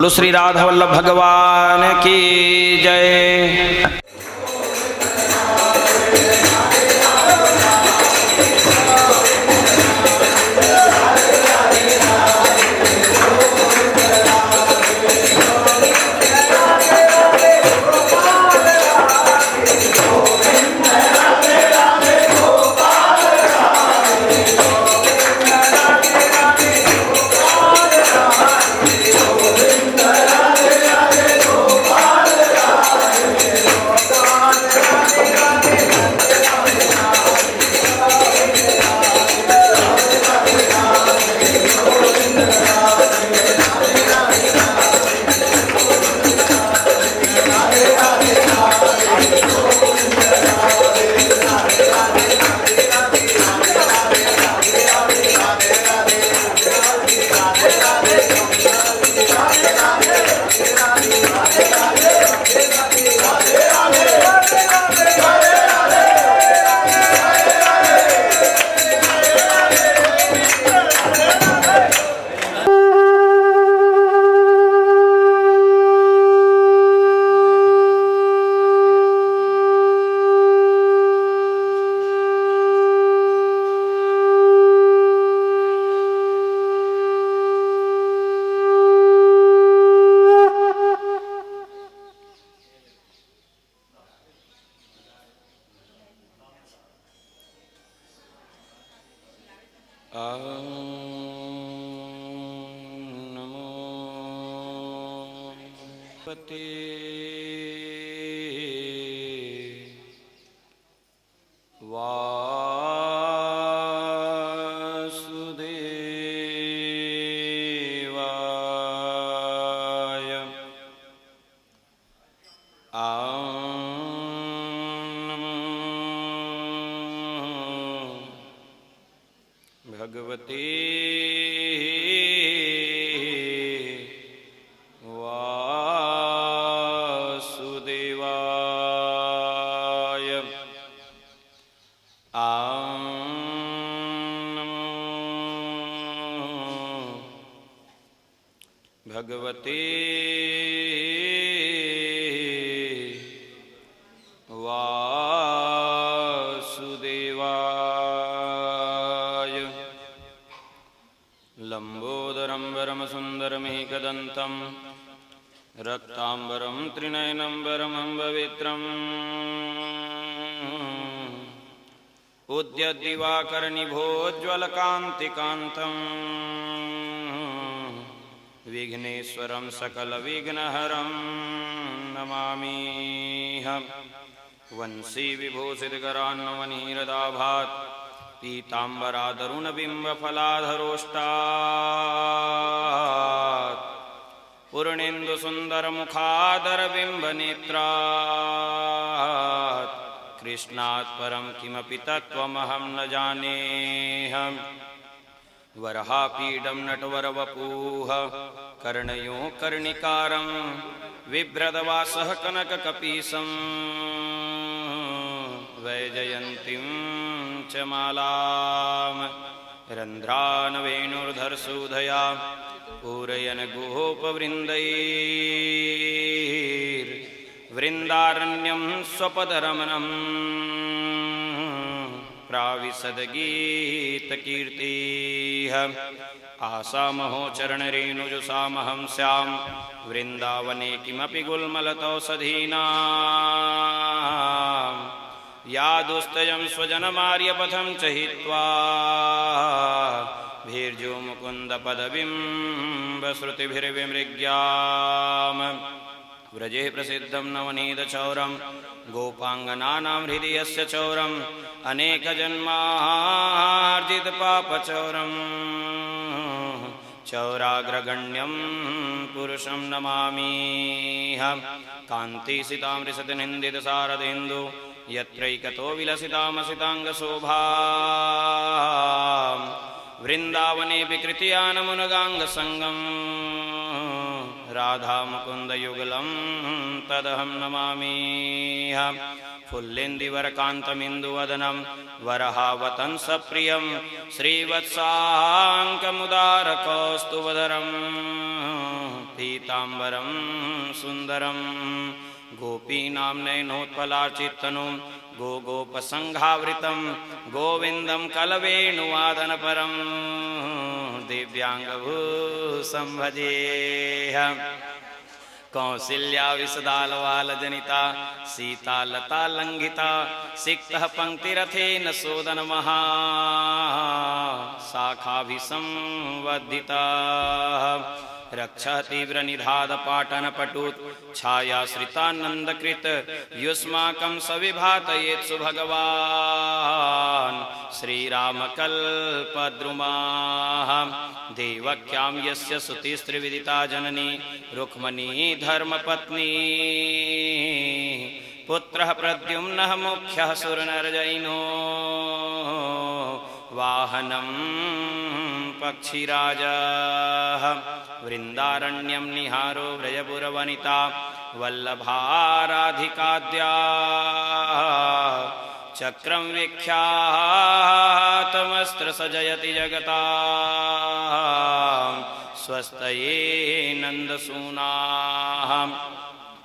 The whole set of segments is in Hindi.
बोलो श्री राधा वल्लभ भगवान की जय। भगवते वासुदेवाय। लंबोदरं वरं सुन्दरमेकदन्तं रक्ताम्बरं त्रिनयनं वरमम्बवित्रम् उद्यद्दिवाकरनिभोज्ज्वलकान्तिकान्तम् विघ्नेश्वरं सकलविघ्नहरं नमाम्यहं। वंशी विभूषितकरान्नवनीरदाभात् पीताम्बरादरुणबिम्बफलाधरोष्टात् पूर्णेन्दुसुन्दरमुखादरबिम्बनेत्रात् कृष्णात् परं किमपि तत्त्वमहं न जानेऽहम्। वरहापीडं नटवरवपुः कर्णयो कर्णिकारं बिभ्रदवासः कनककपीशं वैजयन्तीं च मालां रन्ध्रान् वेणुर्धरसूधया पूरयन् गोपवृन्दैर्वृन्दारण्यं स्वपदरमणम् प्राविशद्गीतकीर्तिः। आसामहो चरणरेणुजुषामहं स्यां वृन्दावने किमपि गुल्मलतौषधीनां या दुस्तयं स्वजनमार्यपथं च हित्वा भीर्जो मुकुन्दपदबिम्बश्रुतिभिर्विमृग्याम्। व्रजे प्रसिद्धं नवनीतचौरं गोपाङ्गनानां हृदि यस्य चौरम् अनेकजन्मार्जितपापचौरं चौराग्रगण्यं पुरुषं नमाम्यहं। कान्तिसितामृषतिनिन्दितशारदेन्दु यत्रैकतो विलसितामसिताङ्गशोभा वृन्दावने विकृत्यानमुनगाङ्गसङ्गम् राधामुकुन्दयुगलं तदहं नमाम्यहं। फुल्लेन्दीवरकान्तमिन्दुवदनं वरहावतंसप्रियं श्रीवत्साङ्कमुदारकौस्तुभधरं पीताम्बरं सुन्दरं गोपीनां नयनोत्पलाचित्तनुं गोगोपसङ्घावृतं गोविन्दं कलवेणुवादनपरं दिव्याङ्गभूषं भजेऽहम् कौसल्या विसदालवालजनिता सीतालता लङ्घिता सिक्तः पङ्क्तिरथेन सोदनमहा शाखाभिसंवर्धिता रक्षः तीव्रनिधादपाटनपटुत् छायाश्रितानन्दकृत युष्माकं सविभातयेत्सु भगवान् श्रीरामकल्पद्रुमाः देवक्यां यस्य सुतिस्त्रिविदिता जननी रुक्मणी धर्मपत्नी पुत्रः प्रद्युम्नः मुख्यः सुरनरजैनो वाहनं पक्षिराजः वृन्दारण्यं निहारो व्रजपुरवनिता वल्लभाराधिकाद्या चक्रं विख्यातमस्त्रसजयति जगता स्वस्तये नन्दसूनाः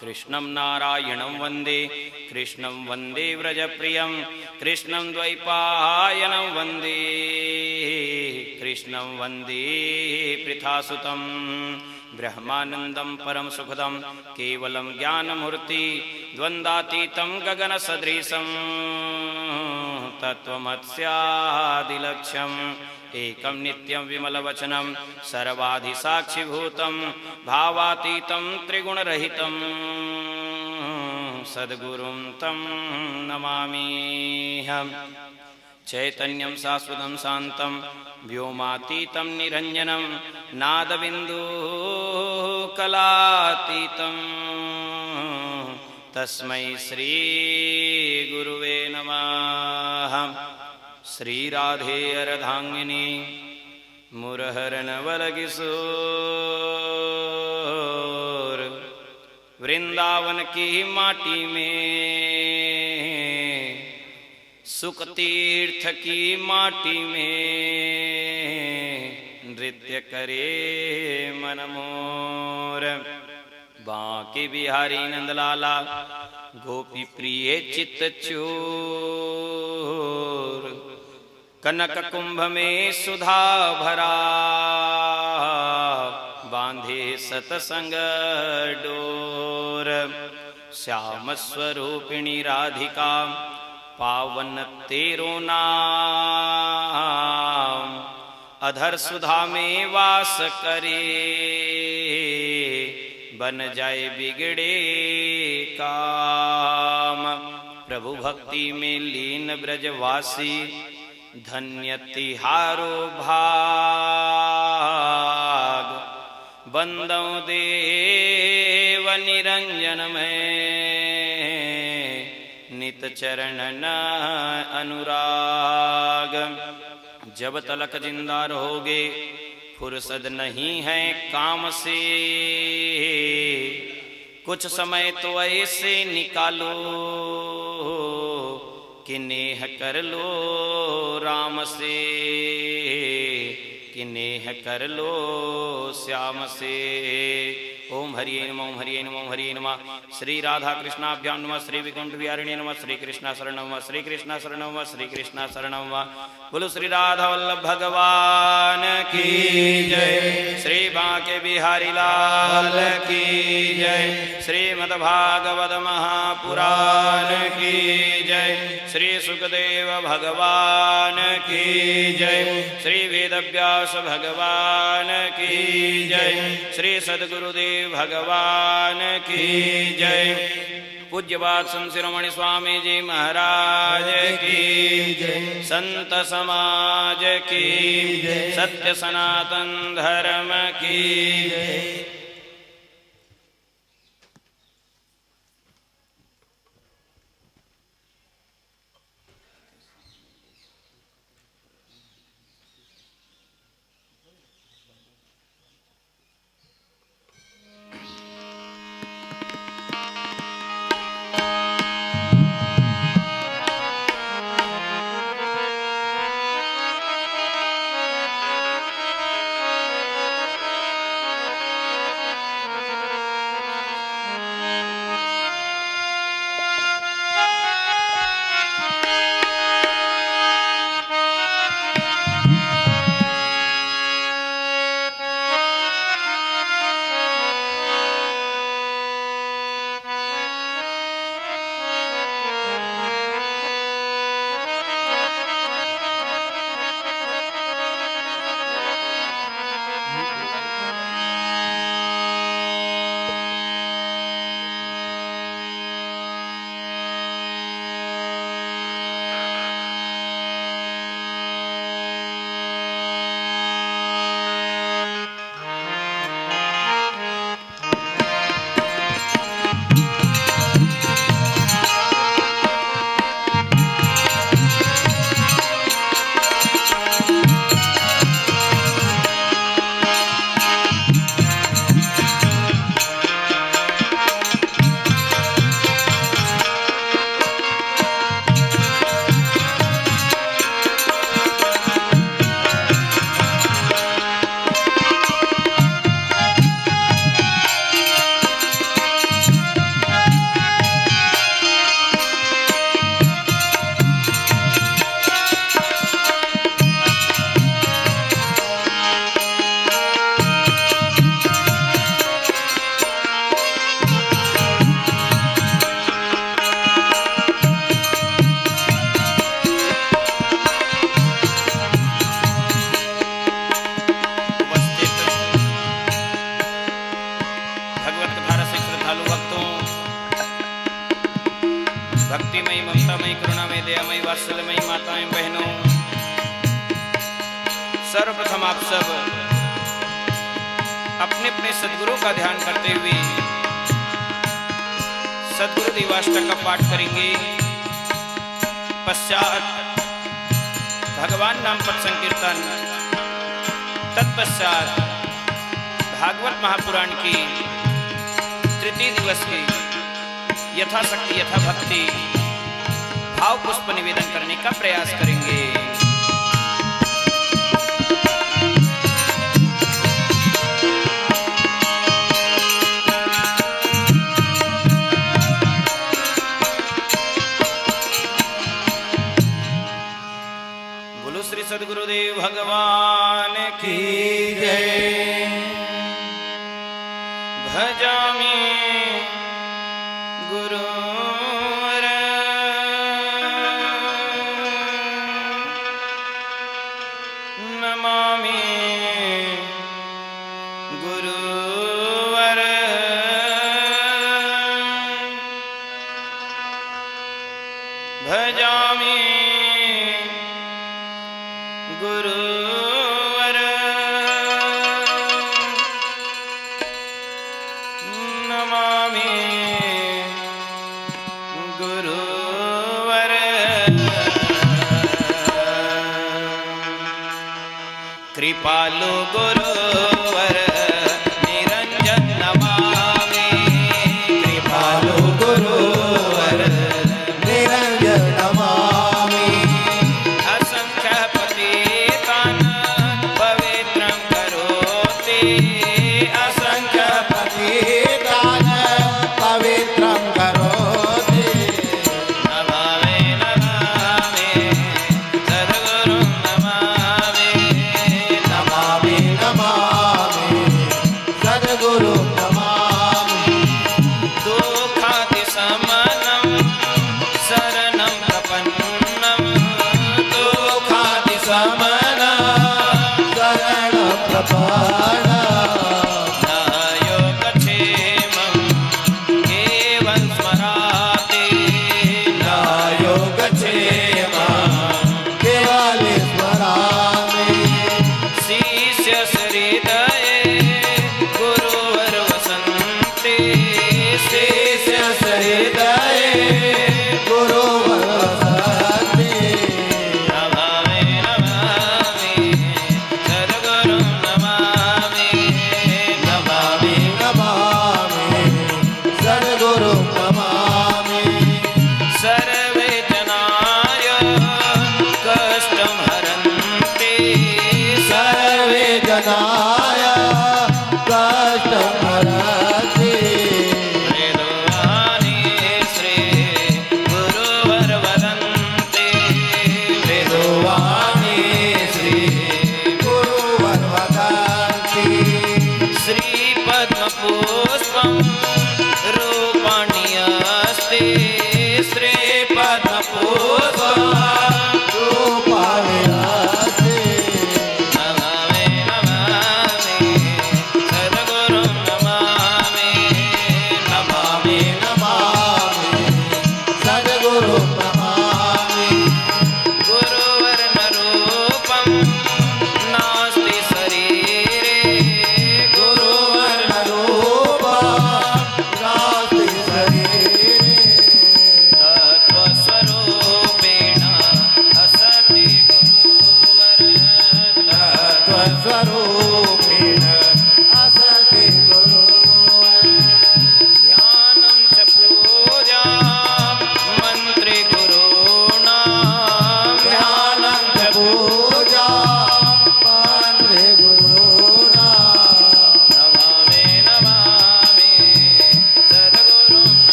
कृष्णं नारायणं वन्दे कृष्णं वन्दे व्रजप्रियं कृष्णं द्वैपायनं वन्दे कृष्णं वन्दे पृथासुतं ब्रह्मानन्दं परम सुखदं केवलं ज्ञानमूर्ति द्वन्द्वातीतं गगनसदृशं तत्त्वमस्यादिलक्ष्यम् एकं नित्यं विमलवचनं सर्वाधिसाक्षिभूतं भावातीतं त्रिगुणरहितं सद्गुरुं तं नमाम्यहम् चैतन्यं शाश्वतं शान्तं व्योमातीतं निरञ्जनं नादबिन्दुकलातीतं तस्मै श्रीगुरुवे नमः। श्रीराधे अर्धांगिनी मुरहरनवलकिशोर वृंदावन की माटी में सुखतीर्थ की माटी में नृत्य करे मनमोर बांके बिहारी नंदलाला गोपी प्रिय चित्त चोर कनक कुंभ में सुधा भरा बांधे सतसंग डोर श्याम स्वरूपिणी राधिका पावन तेरो नाम अधर सुधा में वास करे बन जाए बिगड़े काम प्रभु भक्ति में लीन ब्रजवासी धन्य तिहारो भाग बंदौ देव निरंजन में नित चरणन अनुराग जब तलक जिंदा रहोगे फुर्सत नहीं है काम से कुछ समय तो ऐसे निकालो कि नेह कर लो राम से कि नेह कर लो श्याम से। ओम हरिये नमः ओम हरिये नमः ओम हरिये नमः। श्री राधा कृष्णाभ्यां नमः। श्री विकुंठ विहारिणे नमः। श्री कृष्णा शरणं व श्री कृष्णा शरणं व श्री कृष्णा शरणं व। बोलो श्री राधा वल्लभ भगवान की जय। श्री बांके बिहारी लाल की जय। श्रीमद् भागवत महापुराण की जय। श्री सुखदेव भगवान की जय। श्री वेदव्यास भगवान की जय। श्री सद्गुरुदेव भगवान की जय। पूज्यपाद संत शिरोमणि स्वामी जी महाराज की जय। संत समाज की जय। सत्य सनातन धर्म की जय। भक्तिमयी, ममतामयी, करुणामयी, दयामयी, वात्सल्यमयी माताएं बहनों, सर्वप्रथम आप सब अपने अपने सदगुरु का ध्यान करते हुए सदगुरु देवाष्टक का पाठ करेंगे। पश्चात भगवान नाम पद संकीर्तन, तत्पश्चात भागवत महापुराण की तृतीय दिवस की यथाशक्ति यथा भक्ति भाव पुष्प निवेदन करने का प्रयास करेंगे। बोलो श्री सद्गुरुदेव भगवान की जय। भजामि गुरुवर नमामि गुरुवर भजामि गुरुवर नमामि गुरुवर। कृपालु गुरुवर निरंजन नमामि। कृपालु गुरुवर निरंजन नमामि। असंख्य पतितान् पवित्रं करोति। असंख्य पतितान् पवित्रं करोति। नमामि नमामि सद्गुरुं नमामि। नमामि नमामि सद्गुरुं नमामि। दुःखातिशमनं शरणं प्रपन्नं। दुःखातिशमनं शरणं प्रपन्नं। न योगक्षेमं केवलं स्मरामि। न योगक्षेमं केवलं स्मरामि। शिष्यहृदये गुरुवर वसन्ति। शिष्यहृदये गुरुवर वसन्ति। नमामि नमामि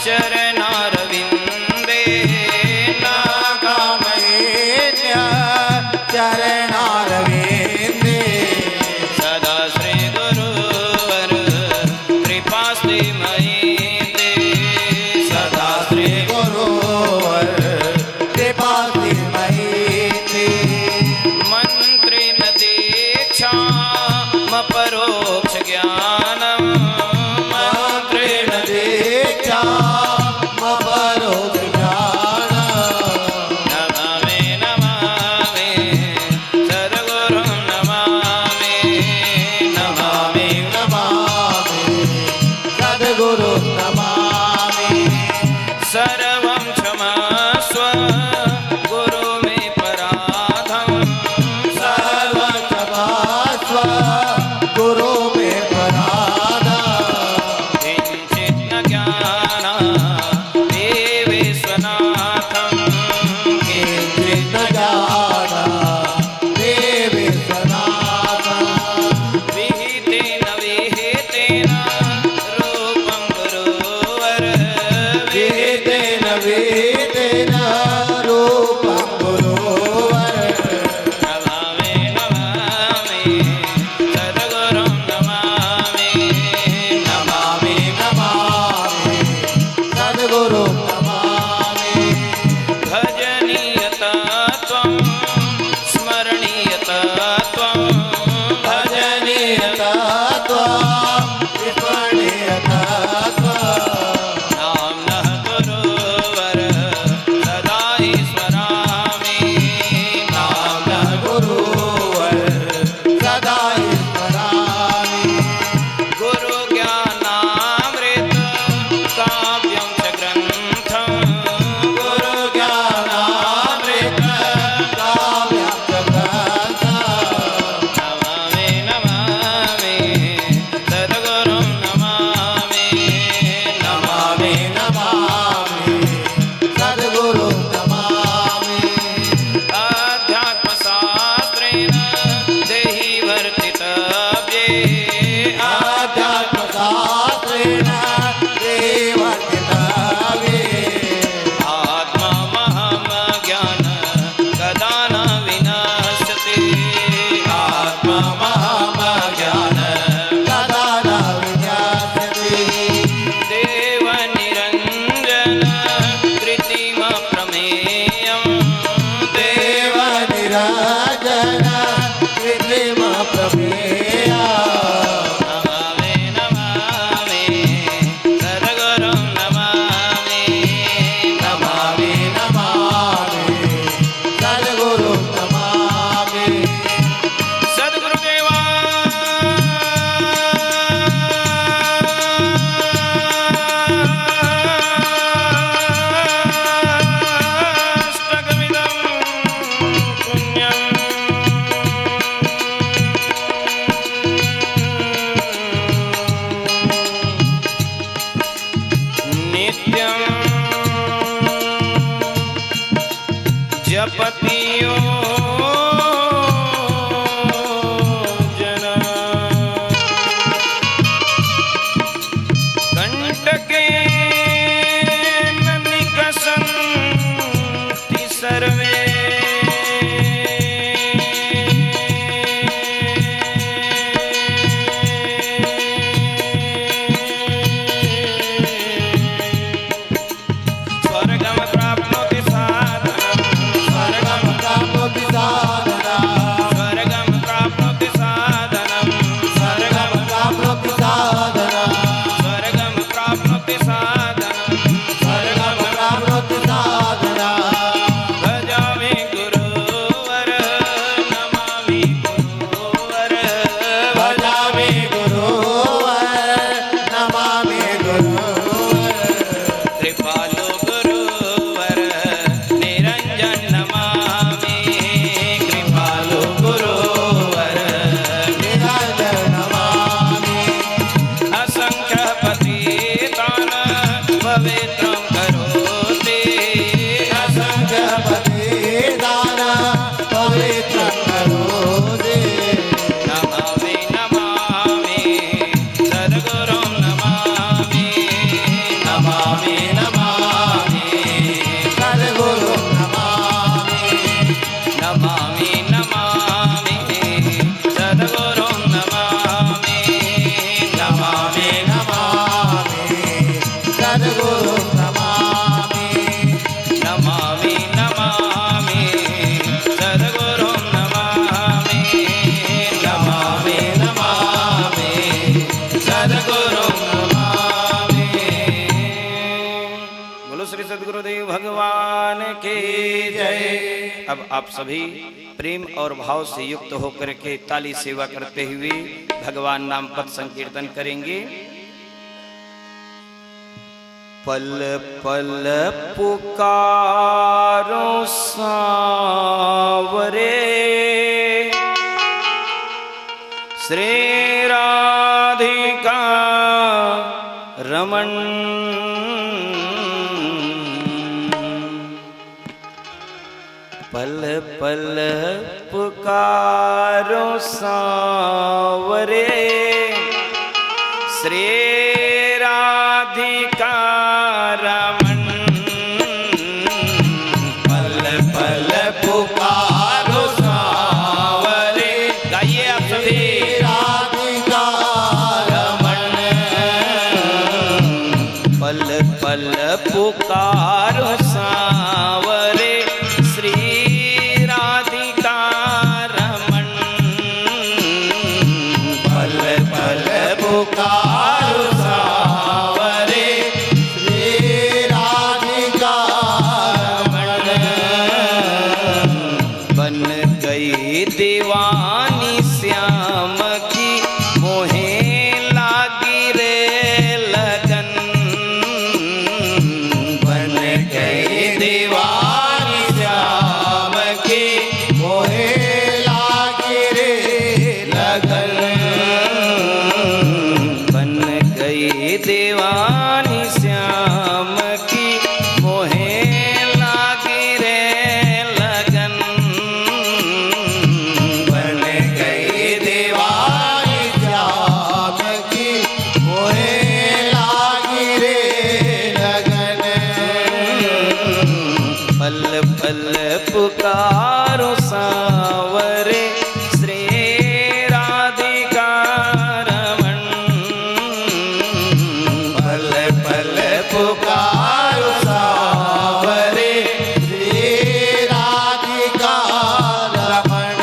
चरणारविन्दे न कामयेत्य चरणारविन्दे सदा श्रीगुरुवर कृपास्ति मयि ते सदा श्री गुरुवर कृपास्ति मयि ते मन्त्रेण दीक्षामपरोक्ष ज्ञानम् मन्त्रेण दीक्षामपरोक्ष ज्ञानम् नमामि नमामि सद्गुरुं नमामि नमामि नमामि सद्गुरुं नमामि सर्वं क्षमस्व गुरु मे पराधं सर्वं क्षमस्व गुरु मे पराधम् किञ्चित् न ज्ञानादेवेश्वनाथं किञ्चित् न देवेश्वनाथम् विहितेन विहितेन रूपं गुरुवर विहितेन विहितेन रूपं गुरुवर नमामि नमामि सद्गुरुं नमामि नमामि नमामि सद्गुरुं नमामि भजनीयता त्वं स्मरणीयता त्वं भजनीयता त्वं विस्मरणीयता त्वं नाम्नः गुरुवर सदा हि स्मरामि नाम्नः गुरुवर सदा स्मरामि गुरुज्ञानामृत काव्यं च ग्रन्थं गुरुज्ञानामृत काव्यं च ग्रन्थम् नमामि नमामि सद्गुरुं नमामि नमामि नमामि सद्गुरुं नमामि आध्यात्मशास्त्रेण देहि वर्तितव्ये आध्यात्मशास्त्रेण देवर्तितव्ये आत्मामहमज्ञान कदा न विनश्यति आत्ममहमज्ञान कदा न विज्ञास्यति देवनिरञ्जन कृत्रिमप्रमेयं देवनिरञ्जन कृत्रिमप्रमेया नमामि नमामि सद्गुरुं नमामि नमामि नमामि सद्गुरुं नमामि सद्गुरुदेवा ष्टकमिदं पुण्यम् नित्यं जपति यो जना कंटकेन निकषन्ति सर्वे स्वर्गं प्राप्नोति साधनं स्वर्गं प्राप्नोति साधनं स्वर्गं प्राप्नोति साधनं स्वर्गं प्राप्नोति साधनं स्वर्गं प्राप्नोति साधनं स्वर्गं प्राप्नोति साधनं भजामि गुरुवर नमामि गुरुवर भजामि गुरुवर नमामि गुरुवर कृपालु गुरुवर निरञ्जन नमामि कृपालु गुरुवर निरञ्जन नमामि असंख्य पतितान पवित्रं करोति असंख्यपति दान पवित्रं करोति नमामि नमामि सद्गुरुं नमामि नमामि नमामि सद्गुरु नमामि नमामि सद्गुरु नमामि नमामि नमामि सद्गुरु नमामि नमामि नमामि सद्गुरु नमामि नमामि नमामि सद्गुरु नमामि। बोलो श्री सद्गुरुदेव भगवान की जय। अब आप सभी प्रेम और भाव से युक्त होकर के ताली सेवा करते हुए भगवान नाम पद संकीर्तन करेंगे। पल पल पुकारो सांवरे श्री राधिका रमण पल पल पुकारो सांवरे श्री राधिका रमण पल पल पुकारो सांवरे गाइए आप सभी राधिका रमण पल पल पुकारो सांवरे श्री राधिका रमण पल पल पुकारो सांवरे श्री राधिका रमण बन गई दीवानी श्याम की मोहे लागी रे लगन बन गई दीवानी श्याम की मोहे लागी रे लगन बन गई दीवानी श्याम की मोहे लागी रे लगन बन गई दीवानी श्याम की मोहे लागी रे लगन पल पल पुकारो सांवरे श्री राधिका रमण पल पल पुकारो सांवरे श्री राधिका रमण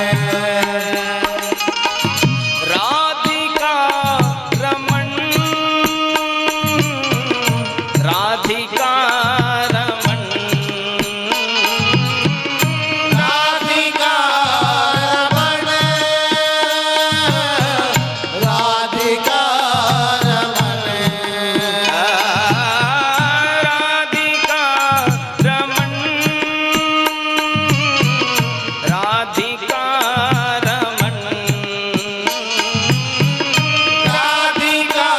राधिका रमण राधिका रमण राधिका रमण राधिका रमण राधिका रमण राधिका रमण राधिका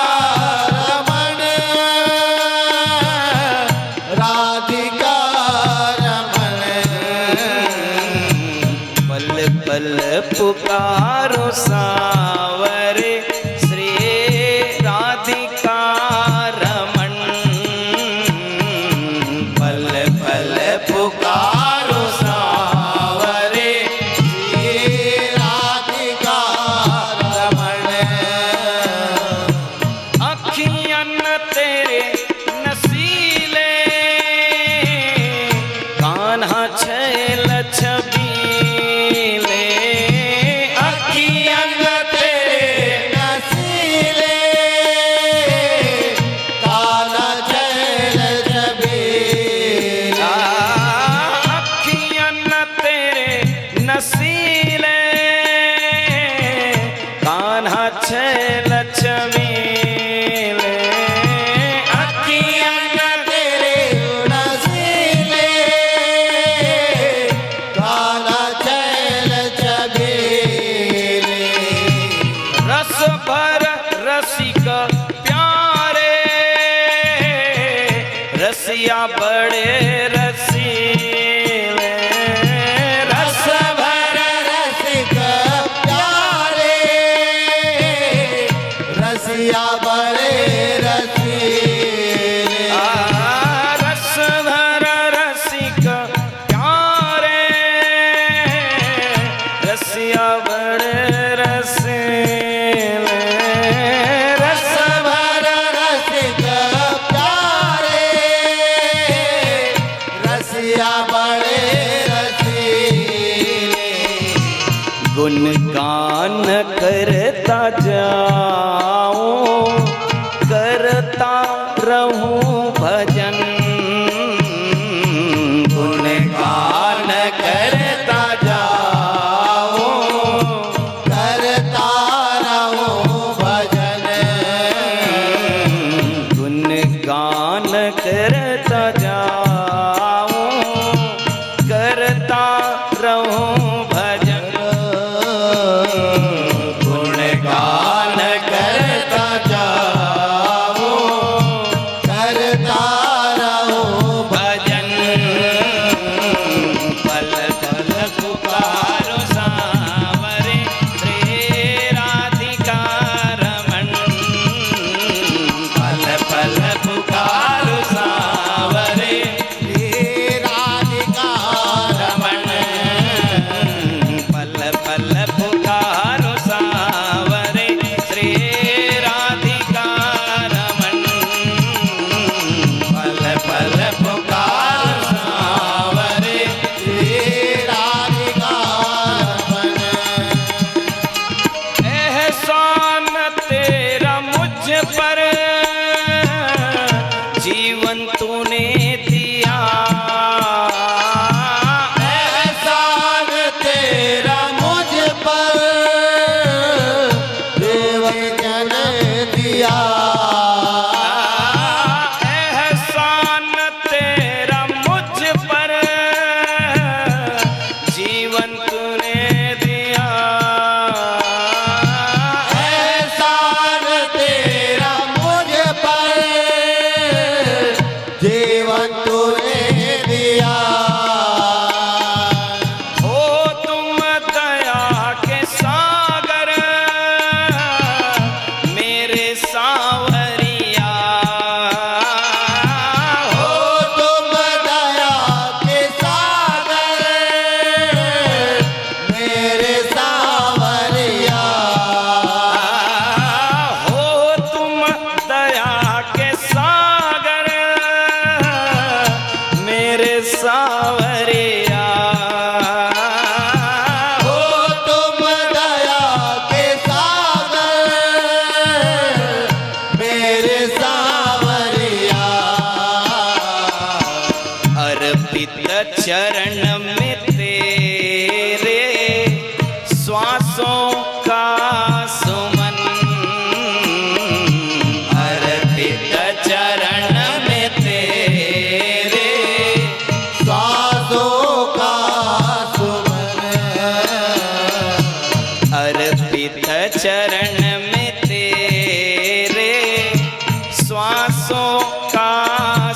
रमण राधिका रमण पल पल पुकारो सांवरे श्री राधिका रमण पल पल पुकारो सांवरे श्री राधिका रमण अखियन तेरे नसीले कान्हा छैल छबीले अखियन तेरे नसीले काला चैल छबीला अखियन तेरे नसीले कान्हा छैल छबीले अखियन तेरे नसीले काला चैल छबीले रस भर रसिक प्यारे रसिया बड़े रसीले रस भर रसिक प्यारे रसिया बड़े रसीले करता जाऊं, करता रहूं भजन, गुणगान करता जाऊं, करता रहूं भजन। पल पल पुकारो सांवरे रे राधिका रमण, पल पल पुकारो सांवरे रे राधिका रमण, पल पल पुकारो सांवरे श्री राधिका रमण, पल पल पुकारो सांवरे। रे राधिका रमण। एहसान तेरा मुझ पर जीवन तूने दिया, एहसान तेरा मुझ पर देवजन दिया, एहसान तेरा मुझ पर जीवन तूने दिया, एहसान तेरा मुझ पर जीवन तूने दिया। हो तुम दया के सागर मेरे सांवरिया, हो तुम दया के सागर मेरे सांवरिया, हो तुम दया के सागर मेरे सांवरिया, हो तुम दया के सागर मेरे सांवरिया। अर्पित चरण में तेरे श्वासों का सुमन, अर्पित चरण में तेरे सासों का सुमन, अर्पित चरण में तेरे श्वासों का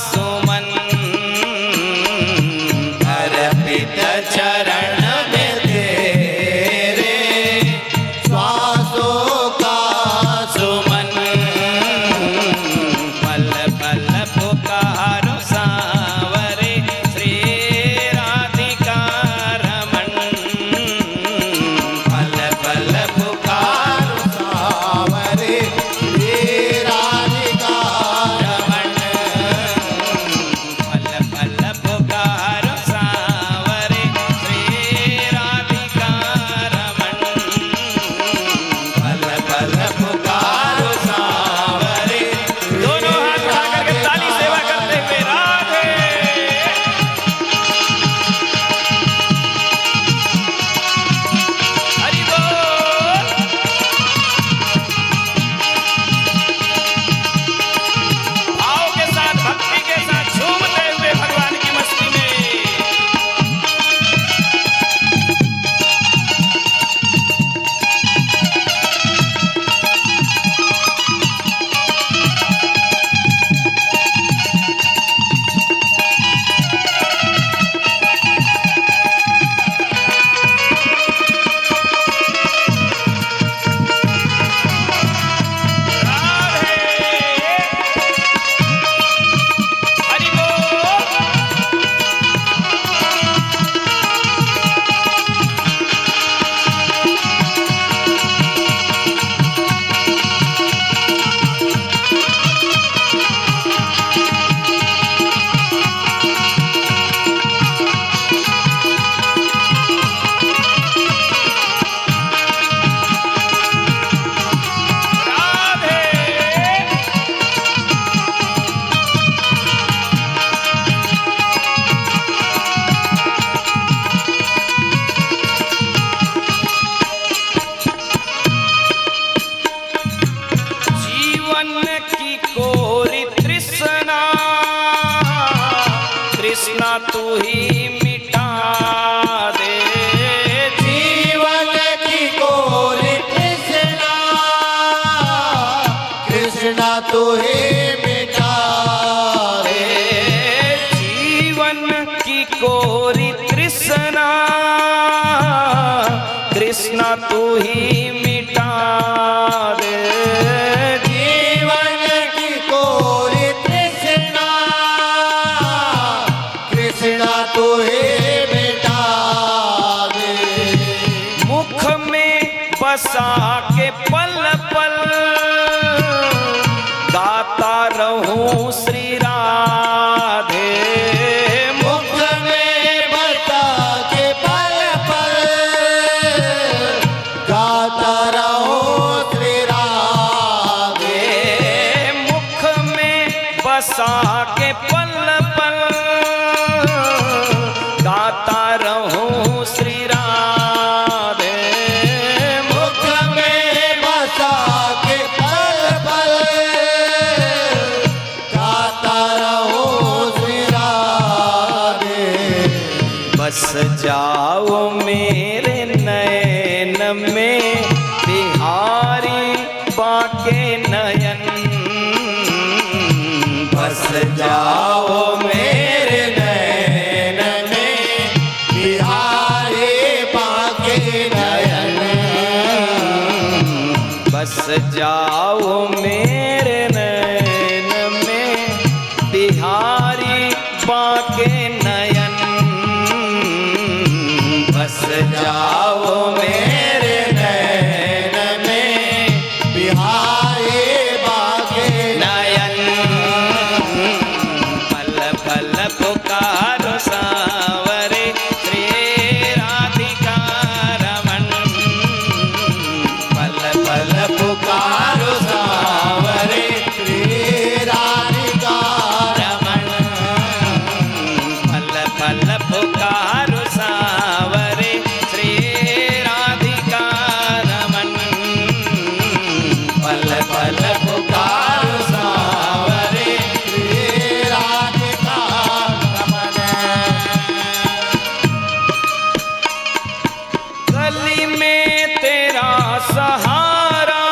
सुमन, अर्पित तू ही मिटा दे जीवन की कोरी कृष्णा, कृष्णा तू ही मिटा दे। जीवन की कोरी तृष्णा कृष्णा तू ही मिटा दे जीवन की कोरी कृष्णा, कृष्णा तू ही मिटा दे। मुख में बसा के पल पल गाता रहूं श्री राधे मुख में बसा के पल पल गाता रहो श्री राधे। मुख में बसा के पल पल गाता रहूं श्री राधे मुख में बसा के पल पल गाता रहो श्री राधे। बस जाओ मेरे नयन में बिहारी बाके नयन बस जाओ मेरे नैन में बिहारी बाके नयन। बस जाओ मेरे नयन में बिहारी बाके नयन बस जाओ मेरे नैन में बिहारी बाके नयन पल पल पुकारो सावरे श्री राधिका रमन पल पल पुकारो सावरे श्री राधिका रमन पल पल पुकारो सावरे श्री राधिका रमन पल पल पुकारो सावरे श्री राधिका रमन। गली में तेरा सहारा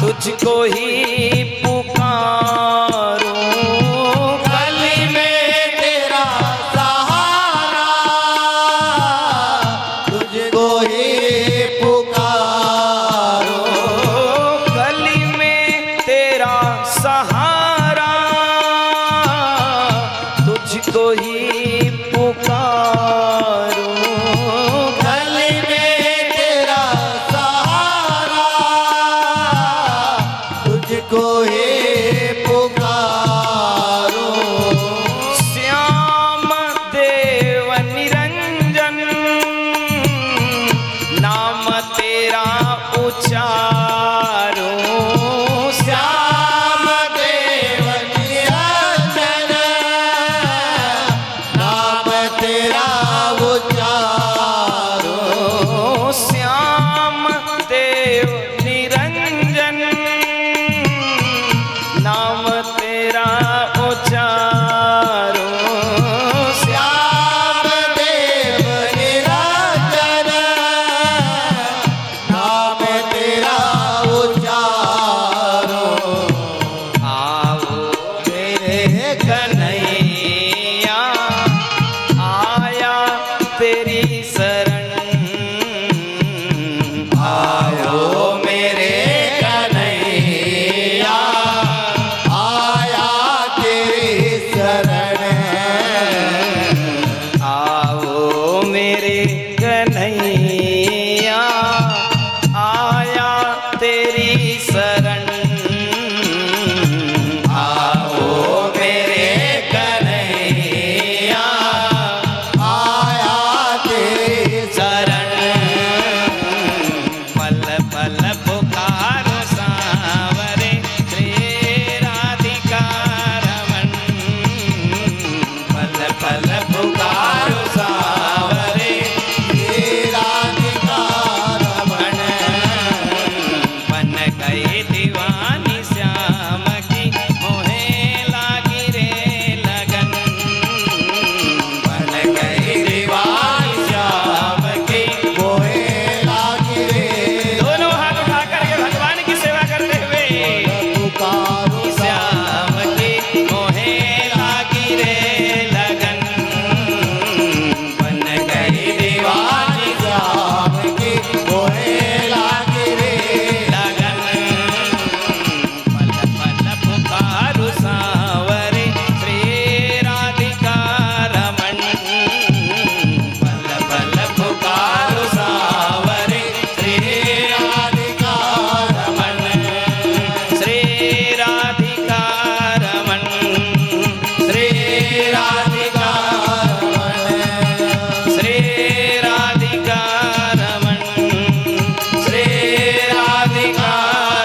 तुझको ही पुकारूं गली में तेरा सहारा तुझको ही पुकारो। गली में तेरा सहारा तुझको ही पुकारूं गली में तेरा सहारा तुझको ही पुकारो। श्याम देव निरंजन नाम तेरा उचारूं श्याम देव निरंजन नाम तेरा उचारो। श्याम देव निरंजन नाम तेरा उचारूं श्याम देव निरंजन नाम तेरा उचारो। आओ मेरे कन्हैया आया तेरी शरण आयो मेरे कन्हैया आया तेरी शरण। आओ मेरे कन्हैया आया तेरी शरण आओ मेरे कन्हैया आया तेरी शरण पल पल पुकारो सावरे श्री राधिका रमन लागी रे लगन, बन गई दीवानी श्याम की होने लागी रे लगन। पल पल पुकारू सांवरे श्री राधिका रमन, पल पल पुकारू सांवरे श्री राधिका रमन, श्री राधिका रमन, श्री राधिका श्री राधिका रमन, श्री राधिका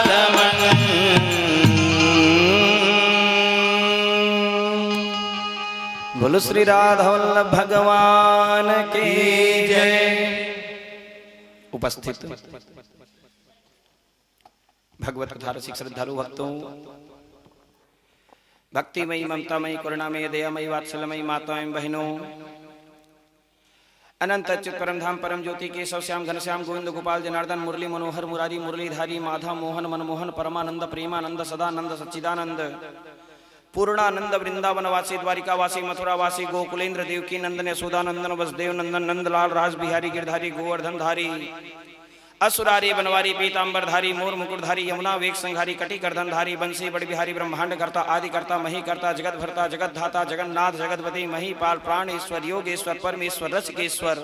रमन। बोलो श्री राधा वल्लभ भगवान की जय। उपस्थित भगवत कथा रसिक श्रद्धालु भक्तों, भक्तिमयी ममतामयी करुणामयी दयामयी वात्सल्यमयी माताओं बहनों, अनंत अच्युत परम धाम परम ज्योति केशव श्याम घनश्याम गोविंद गोपाल जनार्दन मुरली मनोहर मुरारी मुरलीधारी माधव मोहन मनमोहन परमानंद प्रेमानंद सदानंद सच्चिदानंद पूर्णानंद वृंदावनवासी द्वारिकावासी मथुरावासी गोकुलेंद्र देवकी नंदन यशोदानंदन वसुदेव नंदन नंदलाल राज बिहारी गिरधारी गोवर्धनधारी असुरारी बनवारी पीतांबरधारी मोर मुकुटधारी यमुना वेग संघारी कटी करधनधारी बंसी बड़ बिहारी ब्रह्मांड करता आदि करता मही करता जगत भरता जगत धाता जगन्नाथ जगतपति महीपाल प्राणेश्वर योगेश्वर परमेश्वर रसिकेश्वर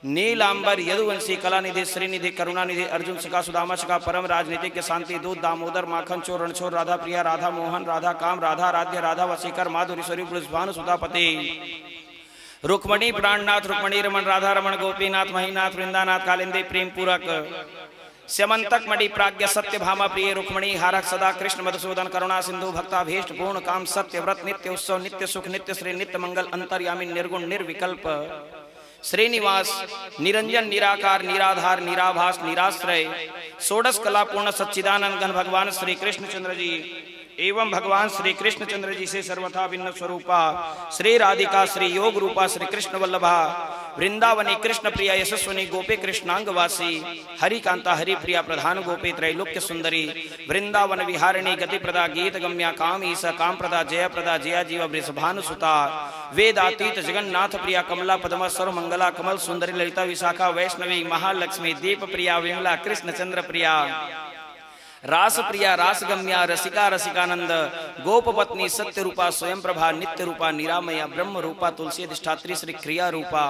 नीलांबर यदुवंशी कलानिधि श्रीनिधि करुणानिधि अर्जुन सका सुदामा सका परम राजनीतिक के शांति दूत दामोदर माखन चोर रणछोर राधा प्रिया राधा मोहन राधा काम राधा राध्य राधा वसीकर माधुरीश्वरी ब्रजभानु सुधापति रुक्मणी प्राणनाथ रुक्मणी रमन राधा रमन गोपीनाथ महीनाथ वृंदानाथ कालिंदी प्रेम पूरक स्यमंतक मणि प्राज्ञ सत्य भामा प्रिय रुक्मणी हारक सदा कृष्ण मधुसूदन करुणा सिंधु भक्ताभीष्ट पूर्ण काम सत्य व्रत नित्य उत्सव नित्य सुख नित्य श्री नित्य मंगल अंतर्यामी निर्गुण निर्विकल्प श्रीनिवास निरंजन निराकार निराधार निराभास निराश्रय षोडश कला पूर्ण सच्चिदानंद घन भगवान श्री कृष्णचंद्र जी एवं भगवान श्री कृष्णचंद्र जी से सर्वथा भिन्न स्वरूपा श्री राधिका श्री योग रूपा श्री कृष्ण वल्लभा वृंदावनी कृष्ण प्रिया यशस्वनी गोपे कृष्णांगवासी हरिकांता हरिप्रिया प्रधान गोपे त्रैलोक्य सुंदरी वृंदावन विहारिणी गति प्रदा गीत गम्या काम ईसा काम प्रदा जय प्रदा जया जीव वृषभानुसुता वेदातीत जगन्नाथ प्रिया कमला पद्मा सर्व मंगला कमल सुंदरी ललिता विशाखा वैष्णवी महालक्ष्मी दीप प्रिया विमला कृष्णचंद्र प्रिया रास प्रिया रासगम्या रसिका रसिकानंद गोप पत्नी सत्य रूपा स्वयं प्रभा नित्य रूपा निरामया ब्रह्म रूपा तुलसी अधिष्ठात्री श्री क्रिया रूपा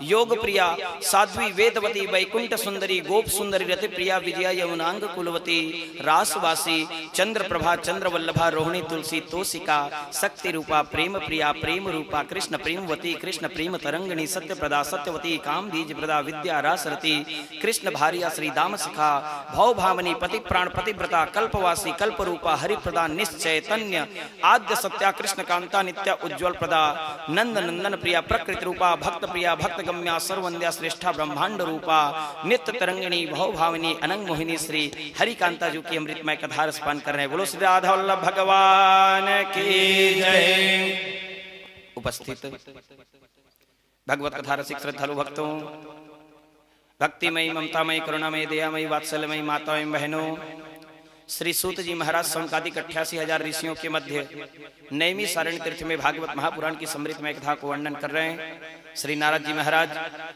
योग प्रिया साध्वी वेदवती वैकुंठ सुंदरी गोप सुंदरी रति प्रिया विजया यमुनांग कुलवती रासवासी चंद्र प्रभा चंद्र वल्लभा रोहिणी तुलसी तोषिका शक्ति रूपा प्रेम प्रिया प्रेम रूपा कृष्ण प्रेमवती कृष्ण प्रेम तरंगिणी सत्य प्रदा सत्यवती काम बीज प्रदा विद्या रासरती कृष्ण भारिया श्री दाम शिखा भव भामनी पति प्राण पतिव्रता कल्पवासी कल्प रूपा हरिप्रदा निश्चैतन्य आद्य सत्या कृष्ण कांता नित्या उज्ज्वल प्रदा नंद नंदन प्रिया प्रकृति रूपा भक्त प्रिया भक्त गम्या सर्वंद्या श्रेष्ठा ब्रह्मांड रूपा नित्य तरंगिणी भव भाविनी अनंग मोहिनी श्री हरिकांता जी की अमृतमय कथा रसपान कर रहे हैं। बोलो श्री राधा वल्लभ भगवान की जय। उपस्थित भगवत कथा रसिक श्रद्धालु भक्तों, भक्तिमयी ममतामयी करुणामयी दयामयी वात्सल्यमयी माताओं बहनों, श्री सूत जी महाराज समकालिक 88,000 ऋषियों के मध्य नैमी सारणी तीर्थ में भागवत महापुराण की समृद्धमय कथा को वर्णन कर रहे हैं। श्री नारद जी महाराज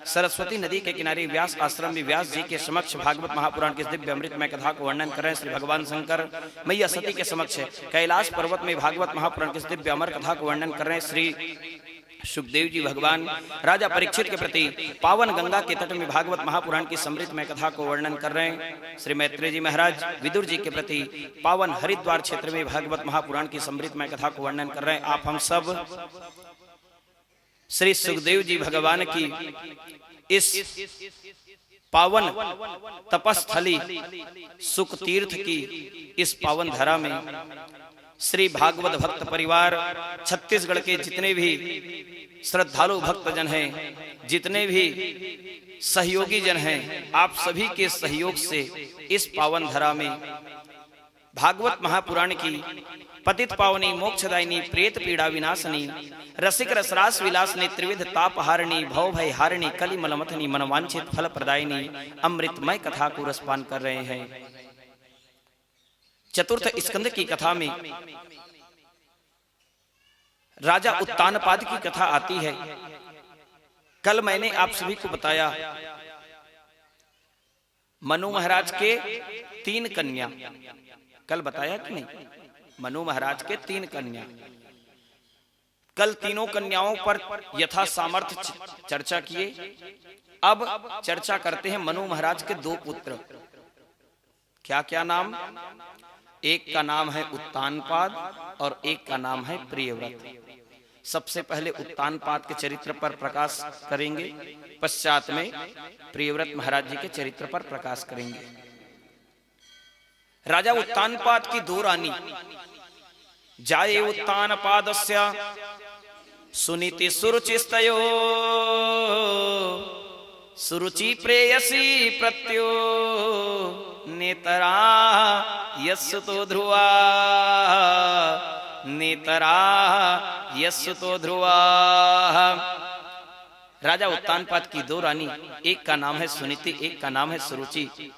सरस्वती नदी के किनारे व्यास आश्रम में व्यास जी के समक्ष भागवत महापुराण की दिव्य अमृतमय कथा को वर्णन कर रहे हैं। श्री भगवान शंकर मैया सती के समक्ष कैलाश पर्वत में भागवत महापुराण की दिव्य अमर कथा को वर्णन कर रहे हैं। श्री सुखदेव जी भगवान राजा परीक्षित के प्रति पावन गंगा के तट में भागवत महापुराण की समृद्धमय कथा को वर्णन कर रहे हैं। श्री मैत्रेय जी महाराज विदुर जी के प्रति पावन हरिद्वार क्षेत्र में भागवत महापुराण की समृद्धमय कथा को वर्णन कर रहे हैं। आप हम सब श्री सुखदेव जी भगवान की इस पावन तपस्थली सुख तीर्थ की इस पावन धरा में श्री भागवत भक्त परिवार छत्तीसगढ़ के जितने भी श्रद्धालु भक्तजन हैं, जितने भी सहयोगी जन हैं, आप सभी के सहयोग से इस पावन धरा में भागवत महापुराण की पतित पावनी मोक्षदायिनी प्रेत पीड़ा विनाशनी रसिक रसरास विलासनी त्रिविध तापहारिणी भव भय हारिणी कली मलमथनी मनवांछित फल प्रदायिनी अमृतमय कथा को रसपान कर रहे हैं। चतुर्थ स्कंद की कथा में राजा उत्तानपाद की कथा आती है। कल मैंने आप सभी को बताया मनु महाराज के 3 कन्या, कल बताया कि नहीं? मनु महाराज के 3 कन्या। कल तीनों कन्याओं पर यथा सामर्थ्य चर्चा किए। अब चर्चा करते हैं मनु महाराज के 2 पुत्र। क्या क्या नाम? एक का नाम है उत्तानपाद और एक का नाम है प्रियव्रत। सबसे पहले उत्तानपाद के चरित्र पर प्रकाश करेंगे, पश्चात में प्रियव्रत महाराज जी के चरित्र पर प्रकाश करेंगे। राजा उत्तानपाद की 2 रानी। जाये उत्तानपादस्य सुनीति सुरुचिस्तयो सुरुचि प्रेयसी प्रत्यो नेतरा यस्सुतो ध्रुवा नेतरा यस्सुतो ध्रुवा। राजा उत्तानपाद की 2 रानी, एक का नाम है सुनीति, एक का नाम है सुरुचि।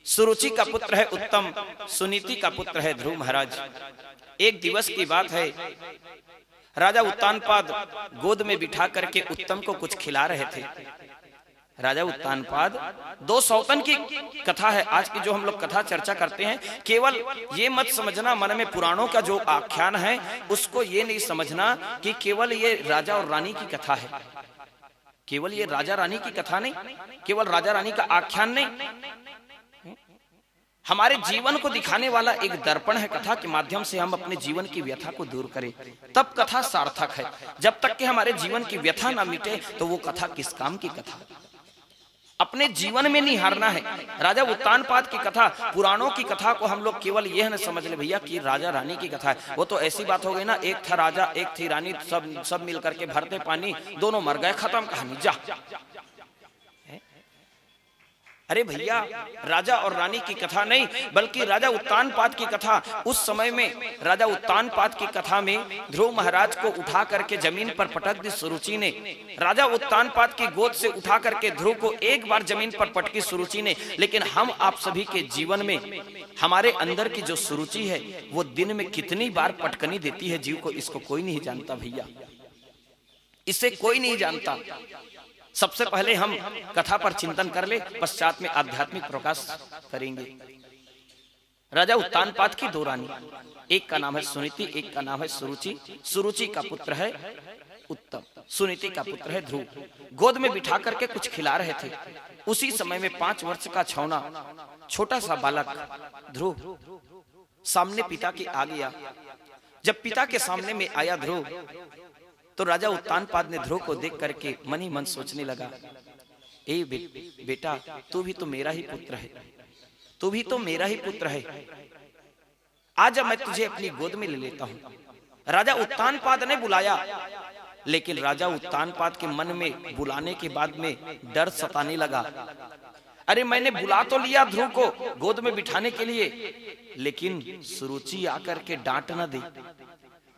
सुरुचि का पुत्र है उत्तम, सुनीति का पुत्र है ध्रुव महाराज। एक दिवस की बात है, राजा उत्तानपाद गोद में बिठा करके उत्तम को कुछ खिला रहे थे। राजा उत्तानपाद 2 सौतन की कथा है आज की जो हम लोग कथा चर्चा करते हैं। केवल ये मत समझना मन में पुराणों का जो आख्यान है उसको ये नहीं समझना कि केवल ये राजा और रानी की कथा है, केवल ये राजा रानी की कथा नहीं, केवल राजा रानी का आख्यान नहीं। हमारे जीवन को दिखाने वाला एक दर्पण है। कथा के माध्यम से हम अपने जीवन की व्यथा को दूर करें, तब कथा सार्थक है। जब तक कि हमारे जीवन की व्यथा ना मिटे तो वो कथा किस काम की कथा? अपने जीवन में नहीं हारना है। राजा उत्तानपाद की कथा, पुराणों की कथा को हम लोग केवल यह न समझ ले भैया कि राजा रानी की कथा है। वो तो ऐसी बात हो गई ना, एक था राजा एक थी रानी, सब मिल करके भरते पानी, दोनों मर गए, खत्म कहानी, जा। अरे भैया, राजा और रानी की कथा नहीं बल्कि राजा उत्तानपाद की कथा। उस समय में राजा उत्तानपाद की कथा में ध्रुव महाराज को उठा करके जमीन पर पटक दी सुरुचि ने। राजा उत्तानपाद की गोद से उठा करके ध्रुव को एक बार जमीन पर पटकी सुरुचि ने। लेकिन हम आप सभी के जीवन में हमारे अंदर की जो सुरुचि है वो दिन में कितनी बार पटकनी देती है जीव को, इसको कोई नहीं जानता भैया, इसे कोई नहीं जानता। सबसे पहले हम कथा पर चिंतन कर ले, पश्चात में आध्यात्मिक प्रकाश करेंगे। राजा उत्तानपाद की 2 रानी, एक का नाम है सुनीति, एक का नाम है सुरुचि। सुरुचि का पुत्र है उत्तम, सुनीति का पुत्र है ध्रुव। गोद में बिठा करके कुछ खिला रहे थे। उसी समय में 5 वर्ष का छौना छोटा सा बालक ध्रुव सामने पिता के आ गया। जब पिता के सामने में आया ध्रुव, तो राजा उत्तानपाद ने ध्रुव को देख करके मन ही मन सोचने लगा, ए बेटा, तू भी तो मेरा ही पुत्र है, तू भी तो मेरा ही पुत्र है, आजा मैं तुझे अपनी गोद में ले लेता हूं। राजा उत्तानपाद ने बुलाया, लेकिन राजा उत्तानपाद के मन में बुलाने के बाद में डर सताने लगा। अरे मैंने बुला तो लिया ध्रुव को गोद में बिठाने के लिए, लेकिन सुरुचि आकर के डांट न दे।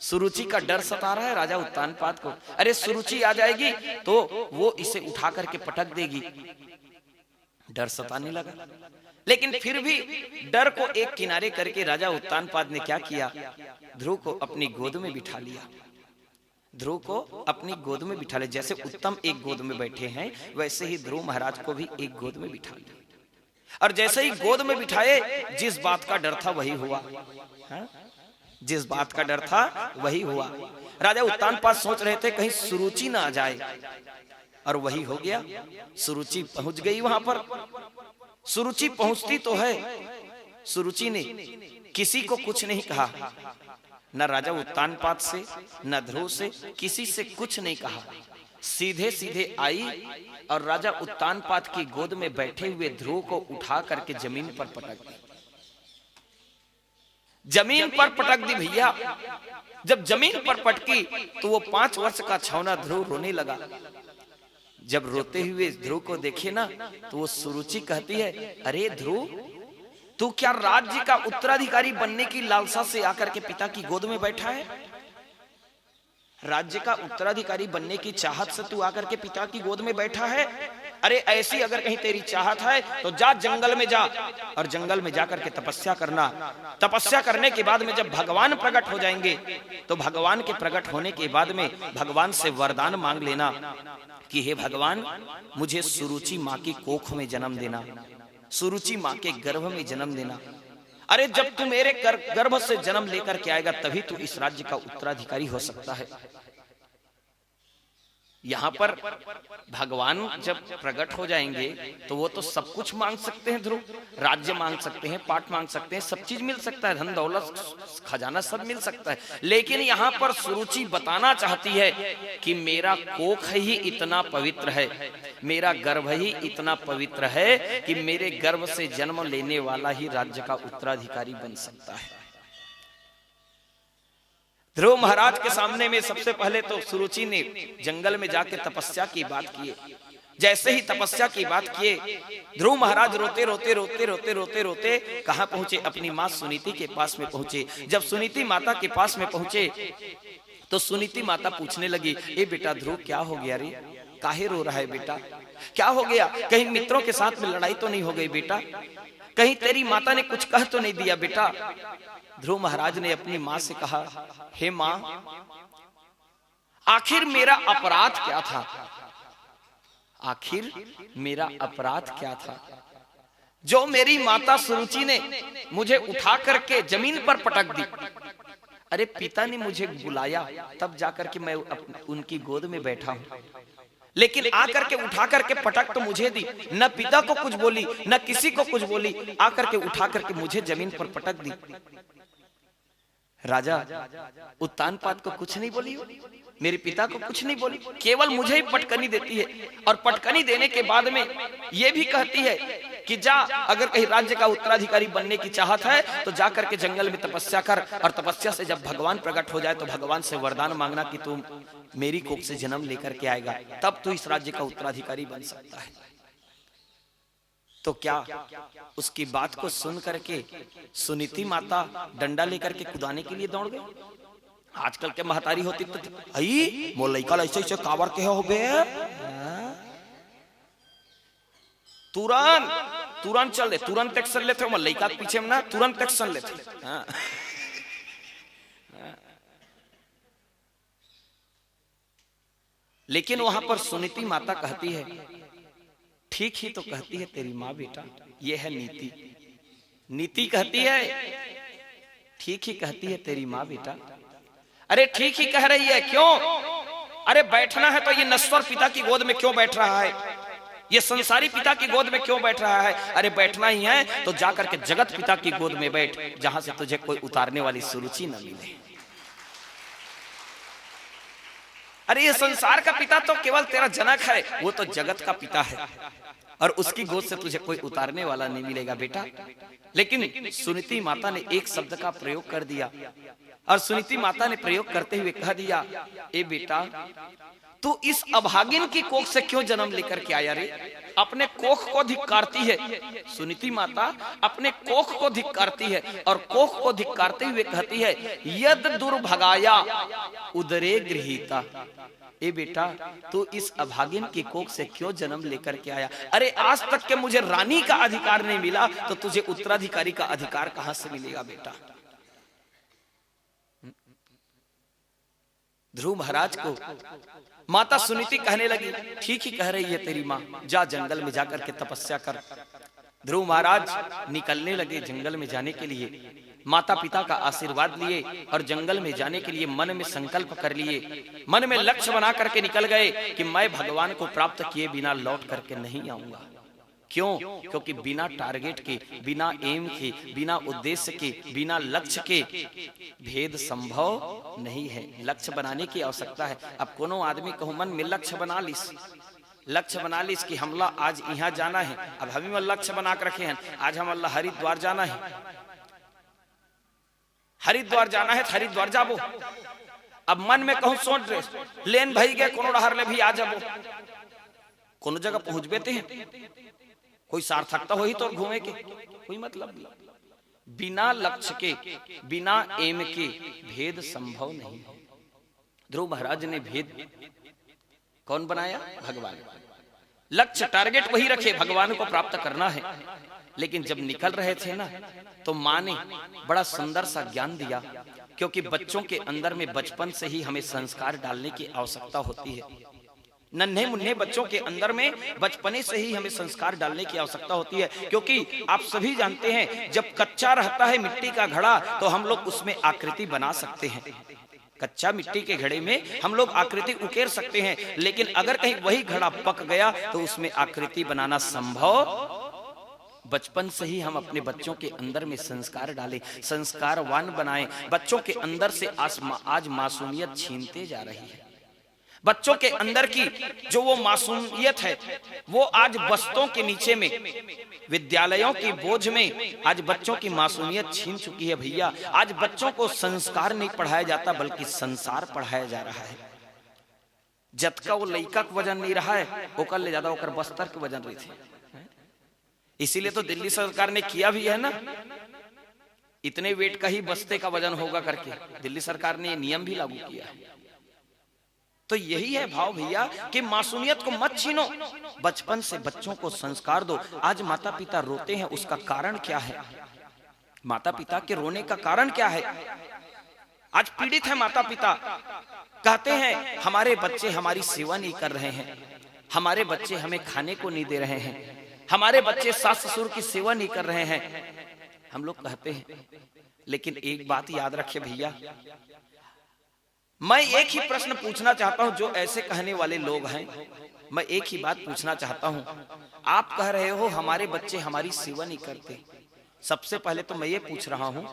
सुरुचि का डर सता रहा है राजा उत्तानपाद को। अरे सुरुचि आ जाएगी तो वो इसे उठा करके पटक देगी, डर सताने लगा। लेकिन फिर भी डर को एक किनारे करके राजा उत्तानपाद ने क्या किया, ध्रुव को अपनी गोद में बिठा लिया। ध्रुव को अपनी गोद में बिठा लिया। जैसे उत्तम एक गोद में बैठे हैं वैसे ही ध्रुव महाराज को भी एक गोद में बिठा लिया। और जैसे ही गोद में बिठाए, जिस बात का डर था वही हुआ। जिस बात का डर था वही हुआ। राजा उत्तानपाद सोच रहे थे कहीं सुरुचि ना आ जाए, और वही हो गया। सुरुचि पहुंच गई वहां पर। सुरुचि पहुंचती तो है, सुरुचि ने किसी को कुछ नहीं कहा, न राजा उत्तानपाद से न ध्रुव से, किसी से कुछ नहीं कहा। सीधे सीधे आई और राजा उत्तानपाद की गोद में बैठे हुए ध्रुव को उठा करके जमीन पर पटक दी। जमीन पर पटक दी भैया। जब जमीन पर पटकी तो वो 5 वर्ष का छौना ध्रुव रोने लगा। जब रोते हुए ध्रुव को देखे ना, तो वो सुरुचि कहती है, अरे ध्रुव, तू क्या राज्य का उत्तराधिकारी बनने की लालसा से आकर के पिता की गोद में बैठा है? राज्य का उत्तराधिकारी बनने की चाहत से तू आकर के पिता की गोद में बैठा है? अरे ऐसी अगर कहीं तेरी चाहत है तो जा जंगल में जा और जंगल में जाकर के तपस्या करना। तपस्या करने के बाद में जब भगवान प्रकट हो जाएंगे तो भगवान के प्रकट होने के बाद में भगवान से वरदान मांग लेना कि हे भगवान, मुझे सुरुचि माँ की कोख में जन्म देना, सुरुचि माँ के गर्भ में जन्म देना। अरे जब तू मेरे गर्भ से जन्म लेकर के आएगा तभी तू इस राज्य का उत्तराधिकारी हो सकता है। यहां पर भगवान जब प्रकट हो जाएंगे तो वो तो सब कुछ मांग सकते हैं, ध्रुव, राज्य मांग सकते हैं, पाठ मांग सकते हैं, सब चीज मिल सकता है, धन दौलत खजाना सब मिल सकता है। लेकिन यहां पर सुरुचि बताना चाहती है कि मेरा कोख ही इतना पवित्र है, मेरा गर्भ ही इतना पवित्र है कि मेरे गर्भ से जन्म लेने वाला ही राज्य का उत्तराधिकारी बन सकता है। ध्रुव महाराज के सामने में सबसे पहले तो सुरुचि ने जंगल में जाके तपस्या की बात की। जैसे ही तपस्या की बात किए, ध्रुव महाराज रोते रोते रोते रोते रोते रोते कहां पहुंचे? अपनी मां सुनीति के पास में पहुंचे। जब सुनीति माता के पास में पहुंचे तो सुनीति माता पूछने लगी, ए बेटा ध्रुव, क्या हो गया रे? काहे रो रहा है बेटा? क्या हो गया? कहीं मित्रों के साथ में लड़ाई तो नहीं हो गई बेटा? कहीं तेरी माता ने कुछ कह तो नहीं दिया बेटा? ध्रुव महाराज ने अपनी मां से कहा, हे मां, आखिर मेरा अपराध क्या था? आखिर मेरा अपराध क्या था जो मेरी माता सुरुचि ने मुझे उठा करके जमीन पर पटक दी? अरे पिता ने मुझे बुलाया तब जाकर के मैं उनकी गोद में बैठा हूं, लेकिन आकर के उठा करके पटक तो मुझे दी, न पिता को कुछ बोली न किसी को कुछ बोली, आकर के उठा करके मुझे जमीन पर पटक दी। राजा उत्तानपाद को कुछ नहीं बोली, मेरे पिता को कुछ नहीं बोली, केवल मुझे ही पटकनी देती है। और पटकनी देने के बाद में यह भी कहती है कि जा, अगर कहीं राज्य का उत्तराधिकारी बनने की चाहत है तो जाकर के जंगल में तपस्या कर, और तपस्या से जब भगवान प्रकट हो जाए तो भगवान से वरदान मांगना कि तू मेरी कोख से जन्म लेकर के आएगा, तब तू इस राज्य का उत्तराधिकारी बन सकता है। तो क्या उसकी बात को सुन करके सुनीति माता डंडा लेकर के कुदाने के लिए दौड़ गई? आजकल के महतारी होती तो आई मोर लइका ऐसे ऐसे कावर के हो बे, तुरंत तुरंत चल दे, तुरंत एक्शन लेते हो, लइका के पीछे में ना तुरंत एक्शन लेते। हाँ। लेकिन वहां पर सुनीति माता कहती है, ठीक ही तो कहती है तेरी माँ बेटा, ये है नीति। नीति कहती है, ठीक ही कहती है तेरी माँ बेटा। अरे ठीक ही कह रही है, क्यों? अरे बैठना है तो ये नश्वर पिता की गोद में क्यों बैठ रहा है? ये संसारी पिता की गोद में क्यों बैठ रहा है? अरे बैठना ही है तो जाकर के जगत पिता की गोद में बैठ, जहां से तुझे कोई उतारने वाली सुरुचि न मिले। अरे ये संसार का पिता तो केवल तेरा जनक है, वो तो जगत का पिता है और उसकी गोद से तुझे कोई उतारने वाला नहीं मिलेगा बेटा। लेकिन सुनीति माता ने एक शब्द का प्रयोग कर दिया, और सुनीति माता ने प्रयोग करते हुए कह दिया, ए बेटा, तू इस अभागिन की कोख से क्यों जन्म लेकर के आया रे? अपने कोख को धिक्कारती है सुनीति माता, अपने कोख को धिक्कारती है, और कोख को धिक्कारते हुए कहती है, यद दुर्भगाया उदरे गृहीता। ए बेटा, तू इस अभागिन की कोख से क्यों जन्म लेकर के आया? अरे आज तक के मुझे रानी का अधिकार नहीं मिला तो तुझे उत्तराधिकारी का अधिकार कहां से मिलेगा बेटा? ध्रुव महाराज को माता सुनीति कहने लगी, ठीक ही कह रही है तेरी माँ, जा जंगल में जाकर के तपस्या कर। ध्रुव महाराज निकलने लगे जंगल में जाने के लिए, माता पिता का आशीर्वाद लिए और जंगल में जाने के लिए मन में संकल्प कर लिए, मन में लक्ष्य बना करके निकल गए कि मैं भगवान को प्राप्त किए बिना लौट करके नहीं आऊंगा। क्यों? क्योंकि बिना टारगेट के, बिना एम के, बिना उद्देश्य के, बिना लक्ष्य के भेद संभव नहीं है। लक्ष्य बनाने की आवश्यकता है। अब कोनो आदमी कहूं मन में लक्ष्य बना लिस, लक्ष्य बना लिस कि हमला आज यहाँ जाना है, अब हम लक्ष्य बना कर रखे हैं, आज हम अल्लाह हरिद्वार जाना है, हरिद्वार जाना है, हरिद्वार जाबो। अब मन में कहूं सोच रे लेन भाई गए कोनो डहर ले भी आ जाबो, कोनो जगह पहुंच बेते हैं, कोई सार्थकता हो ही तो घूमे के कोई मतलब नहीं। बिना लक्ष्य के, बिना एम के भेद संभव नहीं है। ध्रुव महाराज ने भेद कौन बनाया? भगवान। लक्ष्य टारगेट वही रखे, भगवान को प्राप्त करना है। लेकिन जब निकल रहे थे ना, तो माँ ने बड़ा सुंदर सा ज्ञान दिया, क्योंकि बच्चों के अंदर में बचपन से ही हमें संस्कार डालने की आवश्यकता होती है। नन्हे मुन्ने बच्चों के अंदर में बचपने से ही हमें संस्कार डालने की आवश्यकता होती है, क्योंकि आप सभी जानते हैं जब कच्चा रहता है मिट्टी का घड़ा तो हम लोग उसमें आकृति बना सकते हैं। कच्चा मिट्टी के घड़े में हम लोग आकृति उकेर सकते हैं, लेकिन अगर कहीं वही घड़ा पक गया तो उसमें आकृति बनाना संभव। बचपन से ही हम अपने बच्चों के अंदर में संस्कार डालें, संस्कारवान बनाएं। बच्चों के अंदर से आज मासूमियत छीनते जा रही है। बच्चों के अंदर की जो वो मासूमियत है वो आज बस्तों के नीचे में, विद्यालयों की बोझ में आज बच्चों की मासूमियत छीन चुकी है भैया। आज बच्चों को संस्कार नहीं पढ़ाया जाता बल्कि संसार पढ़ाया जा रहा है। जतका वो लइका का वजन नहीं रहा है, ओकर ले ज्यादा ओकर बस्तर के वजन रही थी। इसीलिए तो दिल्ली सरकार ने किया भी है ना, इतने वेट का ही बस्ते का वजन होगा करके दिल्ली सरकार ने ये नियम भी लागू किया है। तो यही है भाव भैया कि मासूमियत को मत छीनो, बचपन से बच्चों को संस्कार दो। आज माता पिता रोते हैं, उसका कारण क्या है? माता पिता के रोने का कारण क्या है? आज पीड़ित है माता पिता, कहते हैं हमारे बच्चे हमारी सेवा नहीं कर रहे हैं, हमारे बच्चे हमें खाने को नहीं दे रहे हैं, हमारे बच्चे सास ससुर की सेवा नहीं कर रहे हैं, हम लोग कहते हैं। लेकिन एक बात याद रखिए भैया, मैं एक ही प्रश्न पूछना चाहता हूं, जो ऐसे कहने वाले लोग हैं, मैं एक ही बात पूछना चाहता हूं। आप कह रहे हो हमारे बच्चे हमारी सेवा नहीं करते, सबसे पहले तो मैं ये पूछ रहा हूं,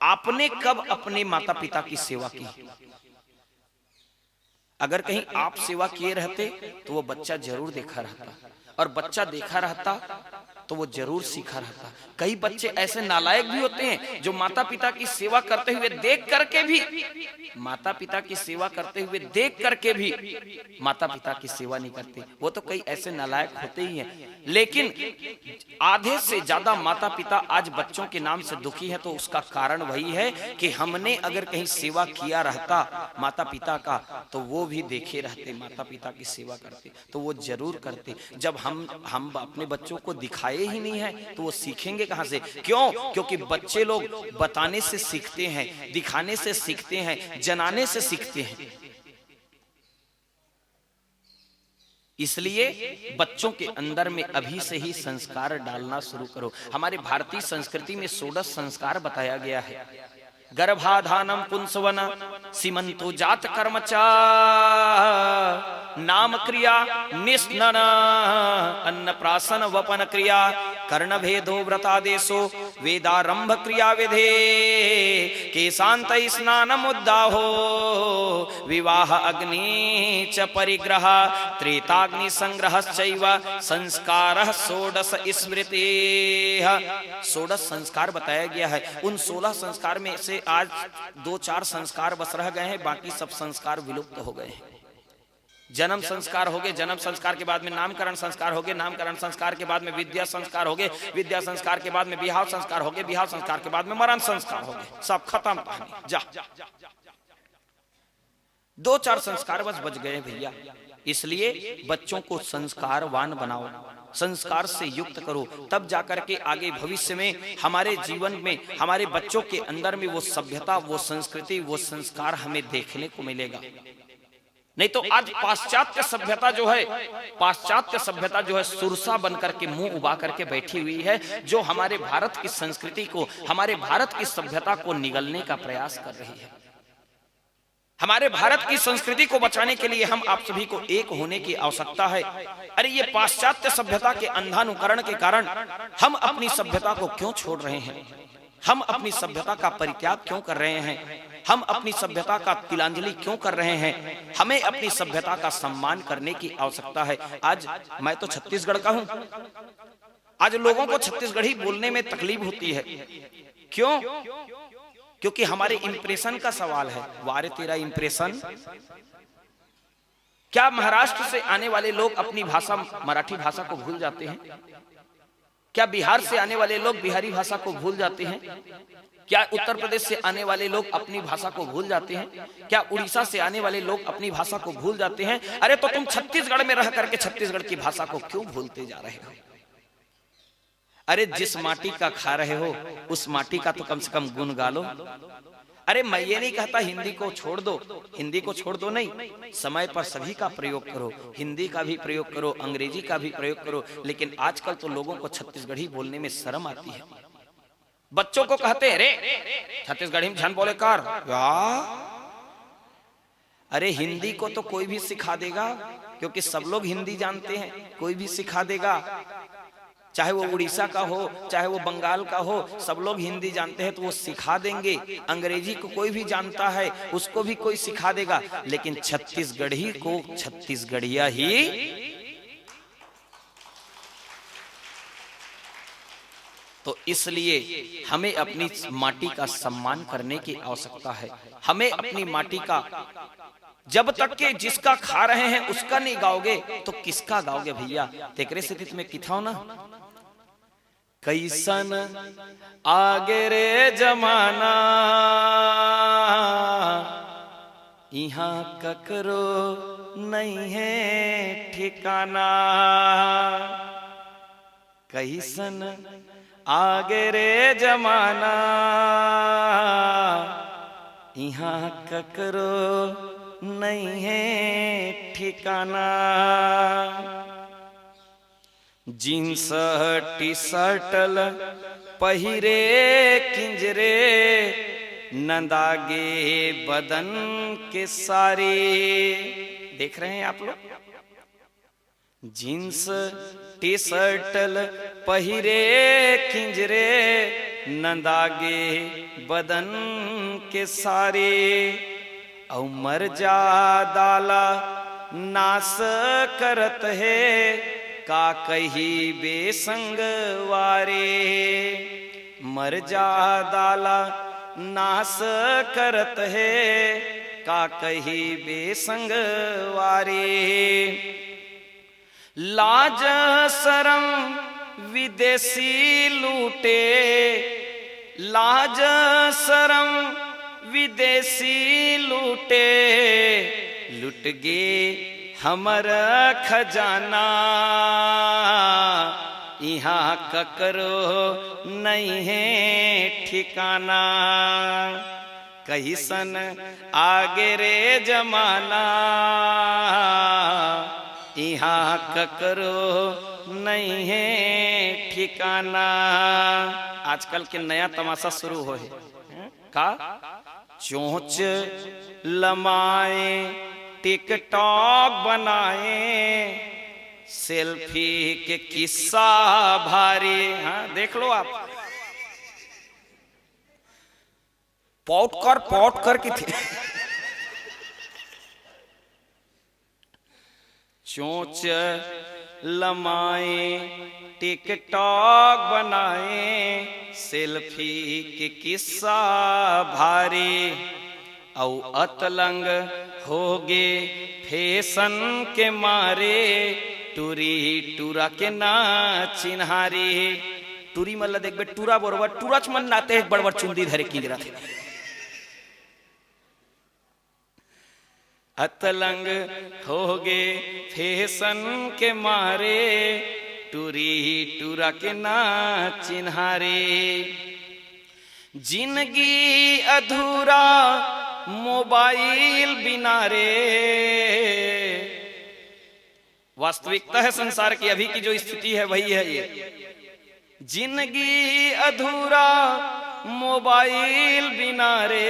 आपने कब अपने माता पिता की सेवा की? अगर कहीं आप सेवा किए रहते तो वो बच्चा जरूर देखा रहता, और बच्चा देखा रहता तो वो जरूर सीखा रहता। कई बच्चे ऐसे नालायक भी होते हैं जो माता पिता की सेवा करते हुए देख करके भी, माता पिता की सेवा करते हुए देख करके भी माता पिता की सेवा नहीं करते। वो तो कई ऐसे नालायक होते ही हैं। लेकिन आधे से ज्यादा माता पिता आज बच्चों के नाम से दुखी है, तो उसका कारण वही है कि हमने अगर कहीं सेवा किया रहता माता पिता का, तो वो भी देखे रहते, माता पिता की सेवा करते तो वो जरूर करते। जब हम अपने बच्चों को दिखाए ही नहीं है तो वो सीखेंगे कहां से? क्यों? क्योंकि बच्चे लोग बताने से सीखते हैं, दिखाने से सीखते हैं, जनाने से सीखते हैं। इसलिए बच्चों के अंदर में अभी से ही संस्कार डालना शुरू करो। हमारे भारतीय संस्कृति में 16 संस्कार बताया गया है। गर्भाधानम पुंसवन सीमंतो जात कर्मचा नाम क्रिया निस्नन अन्नप्राशन वपन क्रिया कर्ण भेदो व्रतादेशो वेदारंभ क्रिया विधे केशांत स्नान मुद्दाहो विवाह अग्नि च परिग्रह त्रेताग्नि संग्रह संस्कार षोडश स्मृति। 16 संस्कार बताया गया है। उन 16 संस्कार में से आज 2-4 संस्कार बस रह गए हैं, बाकी सब संस्कार विलुप्त हो गए हैं। जन्म संस्कार हो गए, जन्म संस्कार के बाद में नामकरण संस्कार हो गए, नामकरण संस्कार के बाद में विद्या संस्कार हो गए, विद्या संस्कार के बाद में विवाह संस्कार हो गए, विवाह संस्कार के बाद में मरण संस्कार हो गए। सब खत्म कहानी। जा 2-4 संस्कार बस बच गए भैया। इसलिए बच्चों को संस्कारवान बनाओ, संस्कार से युक्त करो, तब जाकर के आगे भविष्य में हमारे जीवन में, हमारे बच्चों के अंदर में वो सभ्यता, वो संस्कृति, वो संस्कार हमें देखने को मिलेगा। नहीं तो आज पाश्चात्य सभ्यता जो है, पाश्चात्य सभ्यता जो है सुरसा बनकर के मुंह उबा करके बैठी हुई है, जो हमारे भारत की संस्कृति को, हमारे भारत की सभ्यता को निगलने का प्रयास कर रही है। हमारे भारत की संस्कृति को बचाने के लिए हम आप सभी को एक होने की आवश्यकता है। अरे ये पाश्चात्य सभ्यता के अंधानुकरण के कारण हम अपनी सभ्यता को क्यों छोड़ रहे हैं? हम अपनी सभ्यता का परित्याग क्यों कर रहे हैं? हम अपनी सभ्यता का तिलांजलि क्यों कर रहे हैं? हमें अपनी सभ्यता का सम्मान करने की आवश्यकता है। आज मैं तो छत्तीसगढ़ का हूं, आज लोगों को छत्तीसगढ़ी बोलने में तकलीफ होती है। क्यों? क्योंकि हमारे इंप्रेशन का सवाल है। वारे तेरा इंप्रेशन। क्या महाराष्ट्र से आने वाले लोग अपनी भाषा, मराठी भाषा को भूल जाते हैं? क्या बिहार से आने वाले लोग बिहारी भाषा को भूल जाते हैं? क्या उत्तर प्रदेश से आने वाले लोग अपनी भाषा को भूल जाते हैं? क्या उड़ीसा से आने वाले लोग अपनी भाषा को भूल जाते हैं? अरे तो तुम छत्तीसगढ़ में रह करके छत्तीसगढ़ की भाषा को क्यों भूलते जा रहे हो? अरे जिस माटी का खा रहे हो उस माटी का तो कम से कम गुण गा लो। अरे मैं ये नहीं कहता हिंदी को छोड़ दो, हिंदी को छोड़ दो नहीं, समय पर सभी का प्रयोग करो, हिंदी का भी प्रयोग करो, अंग्रेजी का भी प्रयोग करो। लेकिन आजकल तो लोगों को छत्तीसगढ़ी बोलने में शर्म आती है। बच्चों को कहते हैं रे छत्तीसगढ़ी में झन बोले कार। अरे हिंदी को तो कोई भी सिखा देगा, क्योंकि सब लोग हिंदी जानते हैं, कोई भी सिखा देगा। चाहे वो उड़ीसा का हो, चाहे वो बंगाल का हो, सब लोग हिंदी जानते हैं तो वो सिखा देंगे। अंग्रेजी को कोई भी जानता है, उसको भी कोई सिखा देगा। लेकिन छत्तीसगढ़ी को छत्तीसगढ़िया ही। तो इसलिए हमें अपनी माटी का सम्मान करने की आवश्यकता है। हमें अपनी माटी का, जब तक के जिसका खा रहे हैं उसका नहीं गाओगे तो किसका गाओगे भैया? तेकरे स्थिति में किथा ना कैसन आगे रे जमाना, यहाँ ककरो नहीं है ठिकाना। कैसन आगे रे जमाना, यहाँ ककरो नहीं है ठिकाना। जींस टी शर्टल पहिरे किंजरे, नंदागे बदन के सारे। देख रहे हैं आप लोग? जींस टी शर्टल पहिरे किंजरे, नंदागे बदन के सारे। औ मर जा दाला नास करत है, का कही बेसंग वारे। मर जा दाला नास करत है, का कही बेसंग वारे। लाज शरम विदेशी लूटे, लाज शरम विदेशी लूटे। लुट गे हमर खजाना, यहाँ ककरो नहीं है ठिकाना। कैसन आगे रे जमाना, यहाँ ककरो नहीं है ठिकाना। आजकल के नया तमाशा शुरू हो है का? चोंच लमाए, टिकटॉक बनाए, सेल्फी के किस्सा भारी। हाँ देख लो आप, पॉट कर की थी। चोंच लमाए, टिकटॉक बनाए, सेल्फी के किस्सा भारी। औ अतलंग होगे फैशन के मारे, टूरी टूरा के ना चिन्हारी। टूरी मल्ला देख बे टूरा बरोबर टूराच मन नाते एक बड़बड़ चुंदी धरे किंजरा थे। अतलंग होगे फैशन के मारे, टूरी टूरा के ना चिन्हारे। जिंदगी अधूरा मोबाइल बिना रे। वास्तविकता है संसार की, अभी की जो स्थिति है वही है ये। जिंदगी अधूरा मोबाइल बिना रे,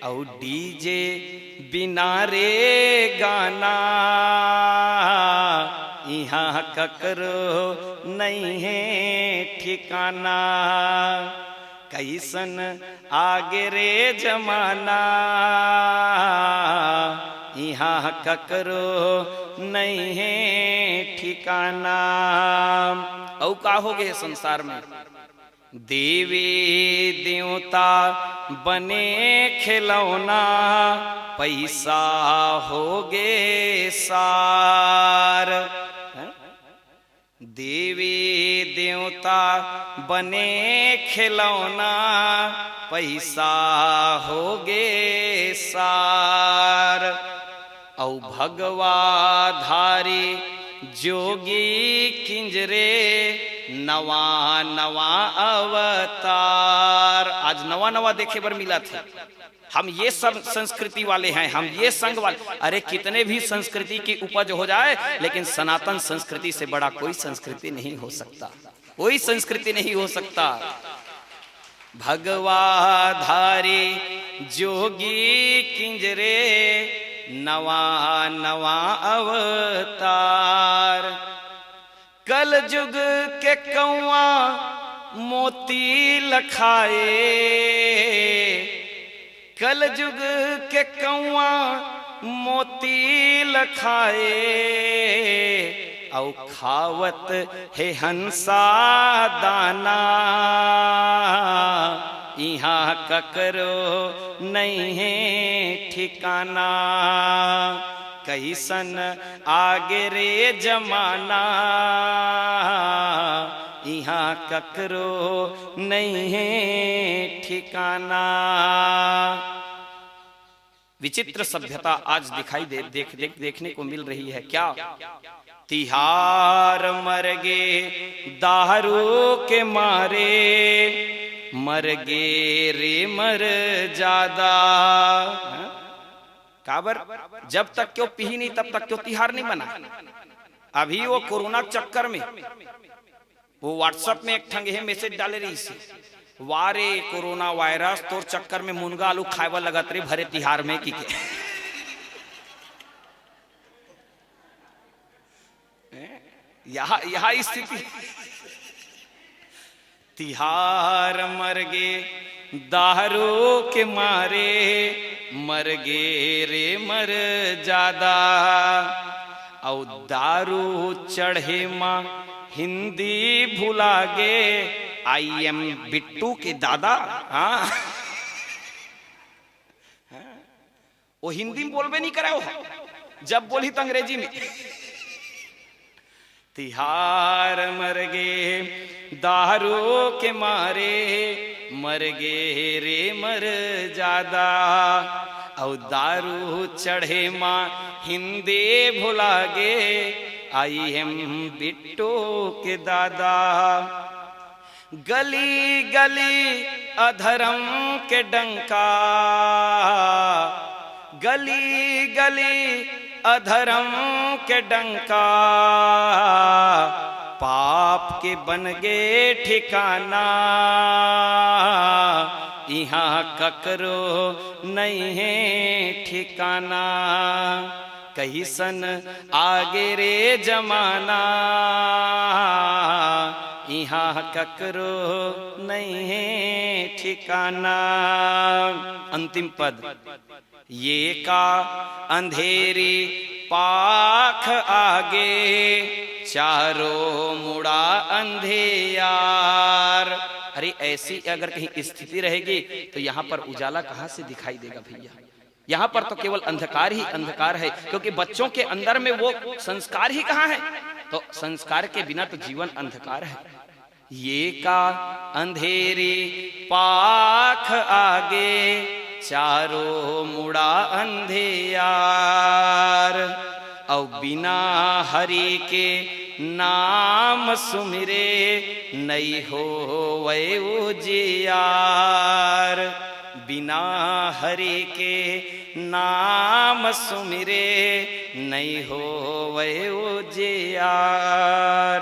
और डीजे बिना रे गाना। यहाँ ककरो नहीं है ठिकाना। कैसन आगे रे जमाना, यहाँ ककरो नहीं है ठिकाना। औ का हो गए संसार में? देवी देवता बने खिलौना, पैसा हो गे सार। देवी देवता बने खिलौना, पैसा होगे सार। औ भगवा धारी जोगी किंजरे, नवा नवा अवतार। आज नवा नवा देखे बर मिला थे। हम ये सब संस्कृति वाले हैं, हम ये संग वाले। अरे कितने भी संस्कृति की उपज हो जाए, लेकिन सनातन संस्कृति से बड़ा कोई संस्कृति नहीं हो सकता, कोई संस्कृति नहीं हो सकता। भगवा धारी जोगी किंजरे, नवा नवा अवतार। कल युग के कौआ मोती लखाए, कल युग के कौआ मोती लखाए। औ खावत है हंसा दाना, यहाँ ककरो नहीं है ठिकाना। कैसन आगे रे जमाना, यहाँ ककरो नहीं है ठिकाना। विचित्र सभ्यता आज दिखाई देखने को मिल रही है। क्या? तिहार मर गे दारू के मारे, मर गे रे मर जादा। काबर? जब तक क्यों पी नहीं तब तक क्यों तिहार नहीं बना। अभी वो कोरोना चक्कर में वो व्हाट्सएप में एक ठंगे मैसेज डाले रही से, वारे कोरोना वायरस तोर चक्कर में मुनगा आलू खाएवा लगत रे भरे तिहार में की के। यहाँ स्थिति। तिहार मर गे दारू के मारे, मर गे रे मर जादा। औ दारू चढ़े माँ हिंदी भुला गे, आई एम बिट्टू के दादा। हाँ, वो हिंदी में बोलबे नहीं करे, वो जब बोली तो अंग्रेजी में। तिहार मर गे दारू के मारे, मर गे रे मर जादा। औ दारू चढ़े माँ हिंदी भुला गे, आई एम बिट्टू के दादा। गली गली अधर्म के डंका, गली गली अधर्म के डंका। पाप के बन गए ठिकाना, यहाँ ककरो नहीं है ठिकाना। कैसन आगे रे जमाना, यहाँ ककरो नहीं है ठिकाना। अंतिम पद। ये का अंधेरी पाख आगे, चारों मुड़ा अंधेयार। अरे ऐसी अगर कहीं स्थिति रहेगी तो यहाँ पर उजाला कहाँ से दिखाई देगा भैया? यहाँ पर तो केवल अंधकार ही अंधकार है, क्योंकि बच्चों के अंदर में वो संस्कार ही कहाँ है। तो संस्कार के बिना तो जीवन अंधकार है। ये का अंधेरी पाख आगे, चारों मुड़ा अंधेयार। औ बिना हरि के नाम सुमिरे, नहीं हो वै उजियार। बिना हरि के नाम सुमिरे, नहीं हो वै उजियार।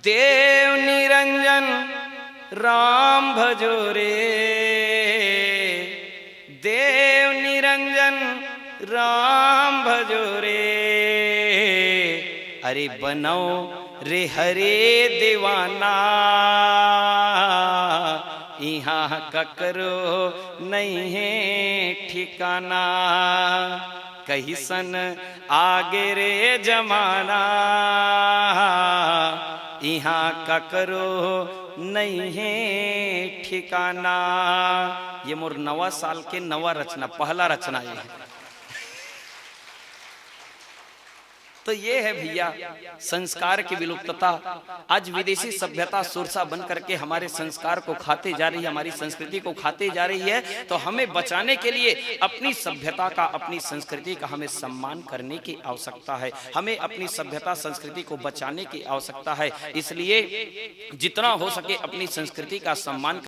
देव निरंजन राम भजो रे, देव निरंजन राम भजो रे। अरे बनो रे हरे दीवाना, यहाँ ककरो नहीं है ठिकाना। कैसन आगे रे जमाना, यहाँ ककरो नहीं है ठिकाना। ये मोर नवा साल के नवा रचना, पहला रचना ये है। तो ये है भैया संस्कार की विलुप्तता। आज विदेशी सभ्यता सुरसा बन करके हमारे संस्कार को खाते जा रही है, हमारी संस्कृति को खाते जा रही है। तो हमें बचाने के लिए अपनी सभ्यता का, अपनी संस्कृति का हमें सम्मान करने की आवश्यकता है। हमें अपनी सभ्यता संस्कृति को बचाने की आवश्यकता है। इसलिए जितना हो सके अपनी संस्कृति का सम्मान